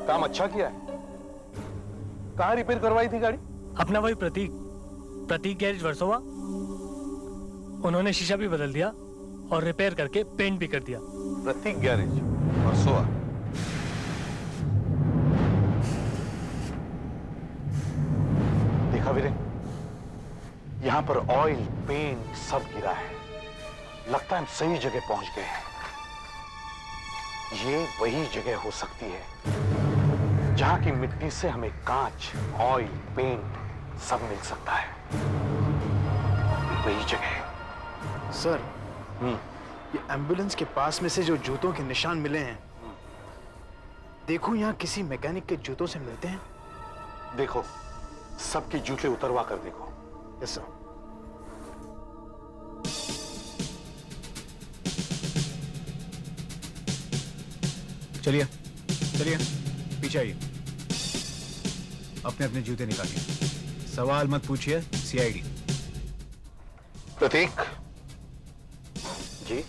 काम अच्छा किया है। कहाँ रिपेयर करवाई थी गाड़ी? अपना वही प्रतीक गैरेज वर्सोवा। उन्होंने शीशा भी बदल दिया और रिपेयर करके पेंट भी कर दिया। प्रतीक गैरेज वर्सोवा। देखा वीरे, यहां पर ऑयल, पेंट सब गिरा है। लगता है हम सही जगह पहुंच गए हैं। ये वही जगह हो सकती है जहां की मिट्टी से हमें कांच, ऑयल, पेंट सब मिल सकता है। वही जगह। सर, ये एम्बुलेंस के पास में से जो जूतों के निशान मिले हैं, देखो यहाँ किसी मैकेनिक के जूतों से मिलते हैं। देखो, सबके जूते उतरवा कर देखो। Yes sir. चलिए चलिए, पीछे आइए। अपने अपने जूते निकालिए। सवाल मत पूछिए। CID। प्रतीक जी,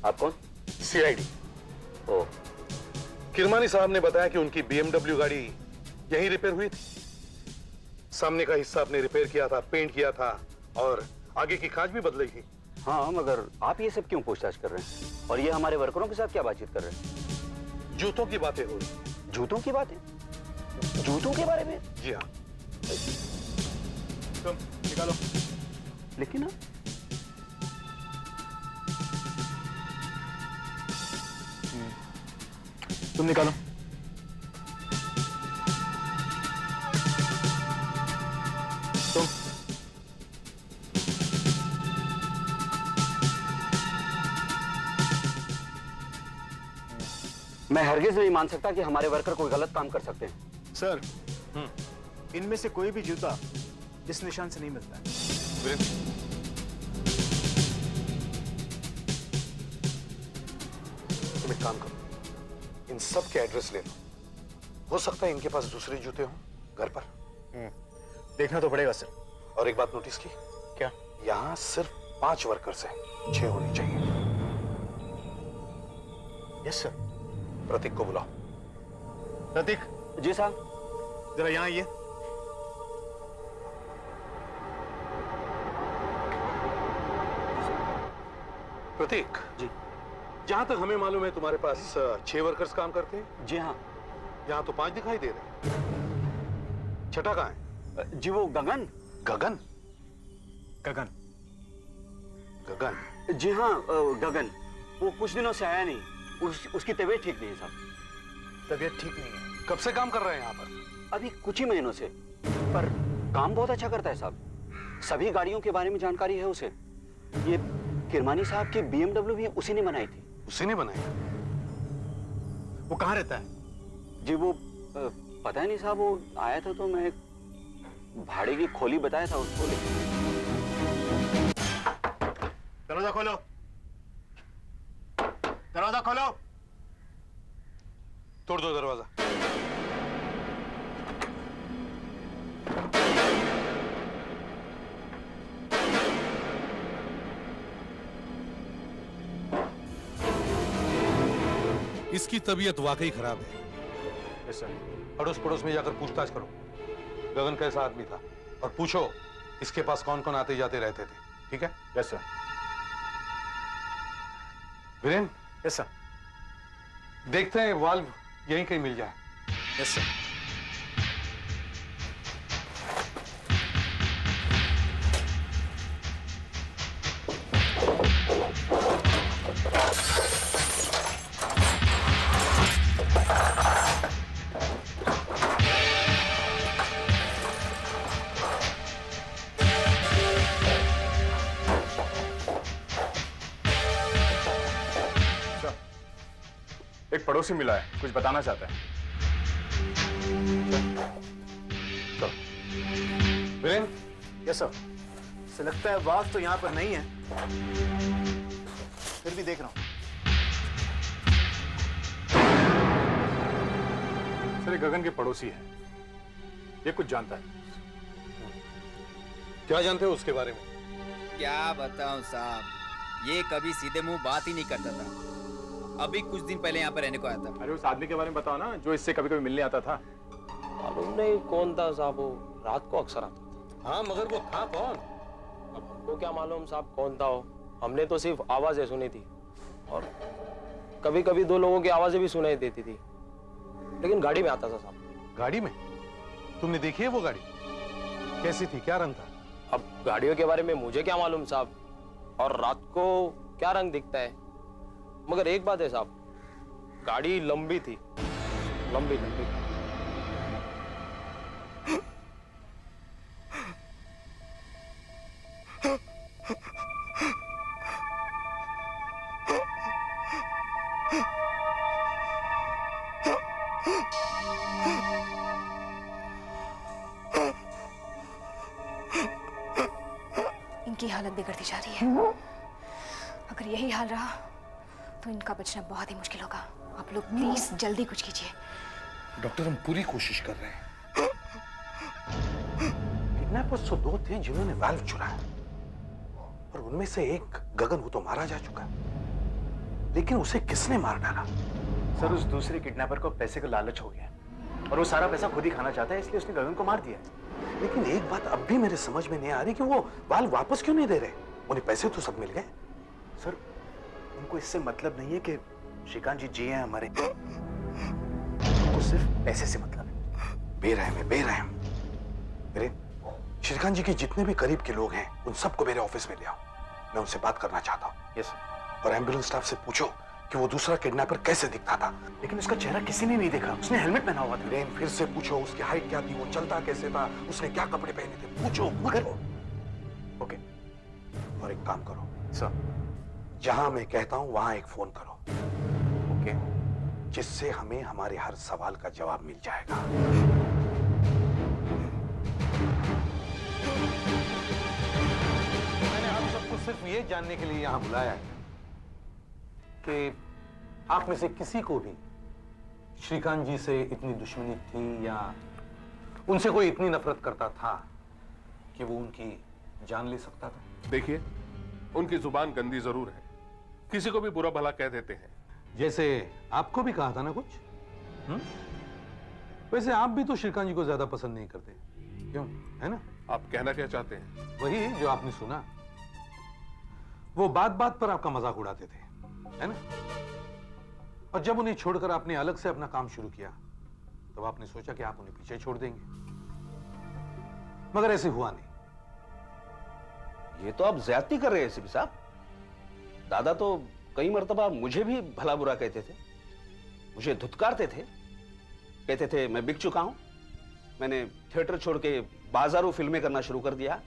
आप कौन? CID। ओ, किरमानी साहब ने बताया कि उनकी BMW गाड़ी यहीं रिपेयर हुई थी। सामने का हिस्सा आपने रिपेयर किया था, पेंट किया था और आगे की कांच भी बदली थी। हाँ, मगर आप ये सब क्यों पूछताछ कर रहे हैं? और ये हमारे वर्करों के साथ क्या बातचीत कर रहे हैं? जूतों की बातें हो रही। जूतों की बातें? जूतों के बारे में? जी हाँ। तुम निकालो। लेकिन ना, तुम निकालो। तुम मैं हरगिज नहीं मान सकता कि हमारे वर्कर कोई गलत काम कर सकते हैं। सर, इनमें से कोई भी जूता इस निशान से नहीं मिलता है। तुम एक काम करो, इन सब के एड्रेस ले लो। हो सकता है इनके पास दूसरे जूते हों घर पर। देखना तो पड़ेगा सर। और एक बात नोटिस की? क्या? यहाँ सिर्फ 5 वर्कर्स हैं, 6 होने चाहिए। Yes sir. प्रतीक को बुलाओ। प्रतीक। जी साहब। जरा यहाँ आइए। प्रतीक जी, जहां तक हमें मालूम है तुम्हारे पास 6 वर्कर्स काम करते हैं। जी हाँ। यहाँ तो 5 दिखाई दे रहे हैं। छठा कहाँ है? जी वो गगन। गगन? गगन? गगन? जी हाँ गगन। वो कुछ दिनों से आया नहीं। उसकी तबीयत ठीक नहीं है साहब। तबीयत ठीक नहीं है? कब से काम कर रहे हैं यहाँ पर? अभी कुछ ही महीनों से, पर काम बहुत अच्छा करता है साहब। सभी गाड़ियों के बारे में जानकारी है उसे। ये किरमानी साहब की BMW भी उसी ने बनाई थी। उसी ने बनाई? वो कहाँ रहता है? जी वो पता ही नहीं साहब। वो आया था तो मैं भाड़े की खोली बताया था उसको। दरवाजा खोलो, दरवाजा खोलो। तोड़ दो दरवाजा। इसकी तबीयत वाकई खराब है। Yes sir. अड़ोस पड़ोस में जाकर पूछताछ करो, गगन कैसा आदमी था, और पूछो इसके पास कौन कौन आते जाते रहते थे। ठीक है? Yes sir. Viren? Yes sir. देखते हैं वाल्व यहीं कहीं मिल जाए। Yes sir. एक पड़ोसी मिला है, कुछ बताना चाहता है। वीरेन? Yes sir. से लगता है वाल्व तो यहाँ पर नहीं है, फिर भी देख रहा हूँ। सर ये गगन के पड़ोसी है, ये कुछ जानता है। क्या जानते हो उसके बारे में? क्या बताऊं साहब, ये कभी सीधे मुंह बात ही नहीं करता था। अभी कुछ दिन पहले यहाँ पर रहने को आया था। अरे उस आदमी के बारे में बताओ ना, जो इससे कभी कभी मिलने आता था। मालूम नहीं कौन था साहब, वो रात को अक्सर आता। हाँ मगर वो था कौन? अब हमको क्या मालूम साहब कौन था वो। हमने तो सिर्फ आवाजें सुनी थी, और कभी कभी 2 लोगों की आवाजें भी सुनाई देती थी, लेकिन गाड़ी में आता था साहब। गाड़ी में? तुमने देखी है वो गाड़ी? कैसी थी, क्या रंग था? अब गाड़ियों के बारे में मुझे क्या मालूम साहब, और रात को क्या रंग दिखता है। मगर एक बात है साहब, गाड़ी लंबी थी, लंबी लंबी। इनकी हालत बिगड़ती जा रही है। अगर यही हाल रहा तो इनका बचना बहुत ही मुश्किल होगा। आप लोग प्लीज जल्दी कुछ कीजिए। डॉक्टर हम पूरी कोशिश कर रहे हैं। किडनैपर्स तो 2 थे जिन्होंने वाल्व चुराया, और उनमें से एक गगन, वो तो मारा जा चुका है। लेकिन उसे किसने मार डाला? सर उस दूसरे किडनैपर को पैसे का लालच हो गया, और वो सारा पैसा खुद ही खाना चाहता है, इसलिए उसने गगन को मार दिया। लेकिन एक बात अब भी मेरे समझ में नहीं आ रही कि वो वाल्व वापस क्यों नहीं दे रहे? उन्हें पैसे तो सब मिल गए। सर उनको इससे मतलब नहीं है कि श्रीकांत जी जी हैं हमारे, उनको सिर्फ पैसे से मतलब है। बेरहम है, बेरहम। मेरे श्रीकांत जी के जितने भी करीब के लोग हैं, उन सबको मेरे ऑफिस में ले आओ। मैं उनसे बात करना चाहता हूँ। Yes sir. और एम्बुलेंस स्टाफ से पूछो कि वो दूसरा किडनैपर कैसे दिखता था। लेकिन उसका चेहरा किसी ने नहीं देखा, उसने हेलमेट पहना हुआ था। लेकिन फिर से पूछो उसकी हाइट क्या थी, वो चलता कैसे था, उसने क्या कपड़े पहने थे। पूछो, पूछो। ओके। और एक काम करो सर, जहां मैं कहता हूं वहां एक फोन करो। ओके। जिससे हमें हमारे हर सवाल का जवाब मिल जाएगा। मैंने आप सबको सिर्फ ये जानने के लिए यहां बुलाया है कि आप में से किसी को भी श्रीकांत जी से इतनी दुश्मनी थी या उनसे कोई इतनी नफरत करता था कि वो उनकी जान ले सकता था। देखिए, उनकी जुबान गंदी जरूर है, किसी को भी बुरा भला कह देते हैं। जैसे आपको भी कहा था ना कुछ। वैसे आप भी तो श्रीकांत जी को ज्यादा पसंद नहीं करते, क्यों? है ना? आप कहना क्या चाहते हैं? वही जो आपने सुना। वो बात बात पर आपका मजाक उड़ाते थे, है ना? और जब उन्हें छोड़कर आपने अलग से अपना काम शुरू किया, तब आपने सोचा कि आप उन्हें पीछे छोड़ देंगे, मगर ऐसे हुआ नहीं। ये तो आप ज्यादती कर रहे हैं एसीपी साहब। दादा तो कई मर्तबा मुझे भी भला बुरा कहते थे, मुझे धुतकारते थे, कहते थे मैं बिक चुका हूं, मैंने थिएटर छोड़ के बाजारों फिल्में करना शुरू कर दिया।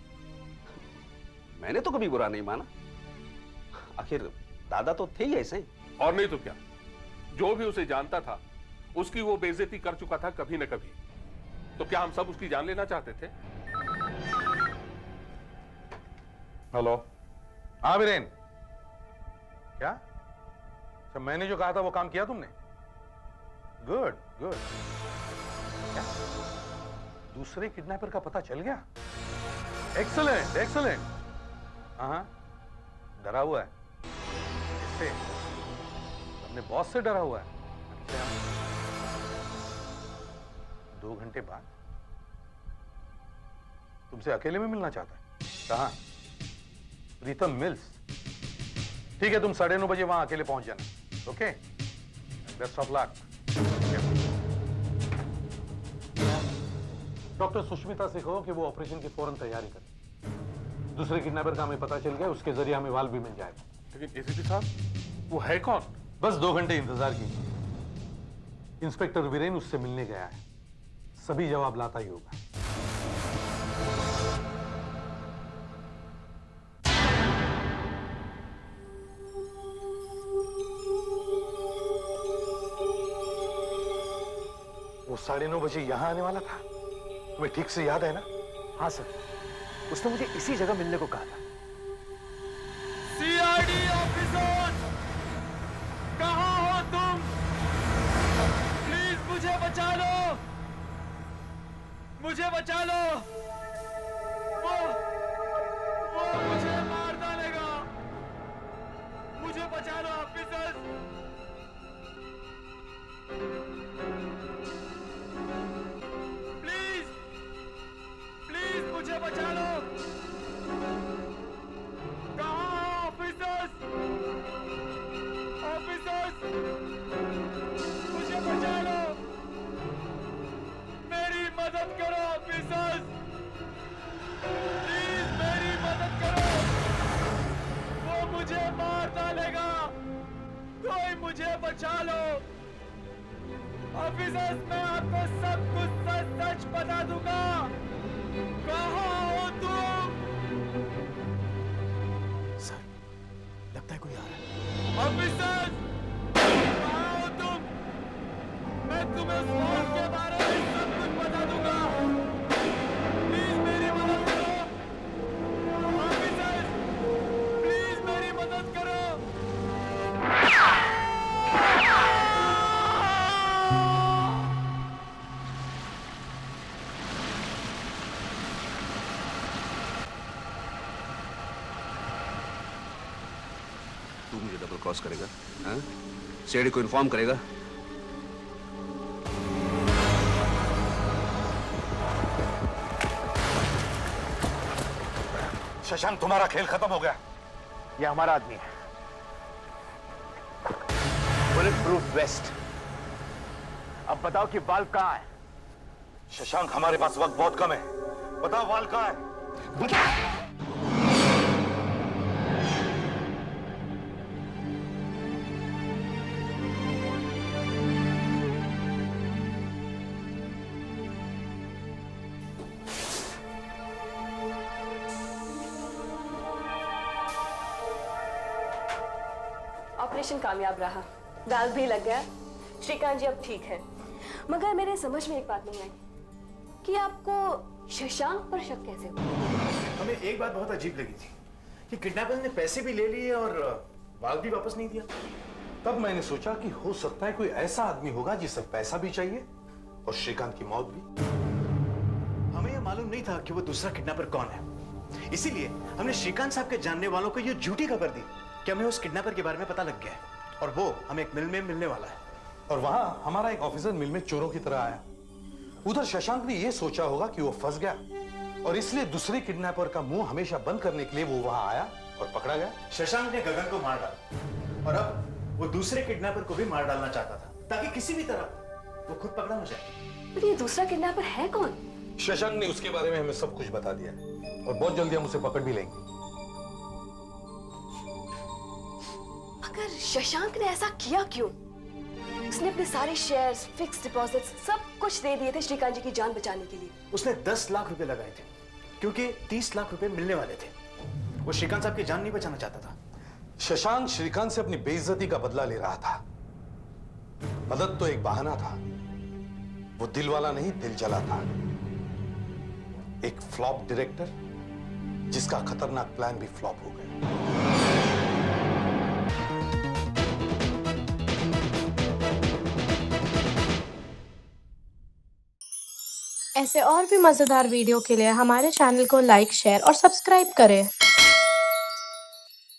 मैंने तो कभी बुरा नहीं माना, आखिर दादा तो थे ही ऐसे। और नहीं तो क्या, जो भी उसे जानता था उसकी वो बेइज्जती कर चुका था कभी न कभी। तो क्या हम सब उसकी जान लेना चाहते थे? हेलो। हाँ वीरेन, क्या? अच्छा, मैंने जो कहा था वो काम किया तुमने? Good good. क्या दूसरे किडनैपर का पता चल गया? Excellent excellent. हाँ, डरा हुआ है। किससे? अपने बॉस से डरा हुआ है। अच्छा, 2 घंटे बाद तुमसे अकेले में मिलना चाहता है। कहाँ? प्रीतम मिल्स। ठीक है, तुम 9:30 बजे वहां अकेले पहुंच जाना। Okay, best of luck. Doctor Sushmita से कहो कि वो ऑपरेशन की फौरन तैयारी करे। दूसरे किडनैपर का हमें पता चल गया, उसके जरिए हमें वाल भी मिल जाएगा। लेकिन एसीपी साहब, वो है कौन? बस 2 घंटे इंतजार कीजिए। इंस्पेक्टर वीरेन उससे मिलने गया है, सभी जवाब लाता ही होगा। वो 9:30 बजे यहां आने वाला था, तुम्हें ठीक से याद है ना? हाँ सर, उसने मुझे इसी जगह मिलने को कहा था। सीआईडी ऑफिसर, कहां हो तुम? प्लीज मुझे बचा लो, मुझे बचा लो। वो मुझे मार डालेगा, मुझे बचा लो ऑफिसर। प्लीज मुझे बचा लो। कहां ऑफिसर्स? ऑफिसर्स, मुझे बचा लो, मेरी मदद करो ऑफिसर्स, प्लीज मेरी मदद करो। वो मुझे मार डालेगा, कोई मुझे बचा लो ऑफिसर्स। मैं आपको सब कुछ सच सच बता दूंगा। कहां हो तुम? सर, लगता है कोई आ रहा है। ऑफिसर, कहां हो तुम? मैं तुम्हें उस वॉर के बारे में सब कुछ बता दूंगा, प्लीज मेरी मदद करो ऑफिसर, प्लीज मेरी मदद करो। तू मुझे डबल क्रॉस करेगा? हाँ? सीआईडी को इन्फॉर्म करेगा? शशांक, तुम्हारा खेल खत्म हो गया। ये हमारा आदमी है, बुलेट प्रूफ वेस्ट। अब बताओ कि वाल्व कहाँ है? शशांक, हमारे पास वक्त बहुत कम है, बताओ वाल्व कहाँ है? बताओ। ऑपरेशन कामयाब रहा, वाल्व भी लग गया, श्रीकांत जी अब ठीक है, मगर मेरे समझ में एक बात नहीं आई कि आपको शशांक पर शक कैसे हुआ? हमें एक बात बहुत अजीब लगी थी कि किडनैपर्स ने पैसे भी ले लिए और बाल भी वापस नहीं दिया। तब मैंने सोचा कि हो सकता है कोई ऐसा आदमी होगा जिसे पैसा भी चाहिए और श्रीकांत की मौत भी। हमें यह मालूम नहीं था कि वो दूसरा किडनैपर कौन है, इसीलिए हमने श्रीकांत साहब के जानने वालों को ये झूठी खबर दी कि हमें उस किडनैपर के बारे में पता लग गया है और वो हमें एक मिल में मिलने वाला है। और वहां हमारा एक ऑफिसर मिल में चोरों की तरह आया। उधर शशांक ने यह सोचा होगा कि वो फंस गया और इसलिए दूसरे किडनैपर का मुंह हमेशा बंद करने के लिए वो वहां आया और पकड़ा गया। शशांक ने गगन को मार डाला और अब वो दूसरे किडनैपर को भी मार डालना चाहता था ताकि किसी भी तरह वो खुद पकड़ा हो जाए। पर ये दूसरा किडनैपर है कौन? शशांक ने उसके बारे में हमें सब कुछ बता दिया और बहुत जल्दी हम उसे पकड़ भी लेंगे। मगर शशांक ने ऐसा किया क्यों? उसने अपने सारे शेयर्स, फिक्स डिपॉजिट्स सब कुछ दे दिए थे श्रीकांत जी की जान बचाने के लिए। उसने 10 लाख रुपए लगाए थे क्योंकि 30 लाख रुपए मिलने वाले थे। वो श्रीकांत साहब की जान नहीं बचाना चाहता था। शशांक श्रीकांत से अपनी बेइज्जती का बदला ले रहा था। मदद तो एक बहाना था, वो दिल वाला नहीं दिल जला था। एक फ्लॉप डायरेक्टर जिसका खतरनाक प्लान भी फ्लॉप हो गया। ऐसे और भी मजेदार वीडियो के लिए हमारे चैनल को लाइक, शेयर और सब्सक्राइब करें।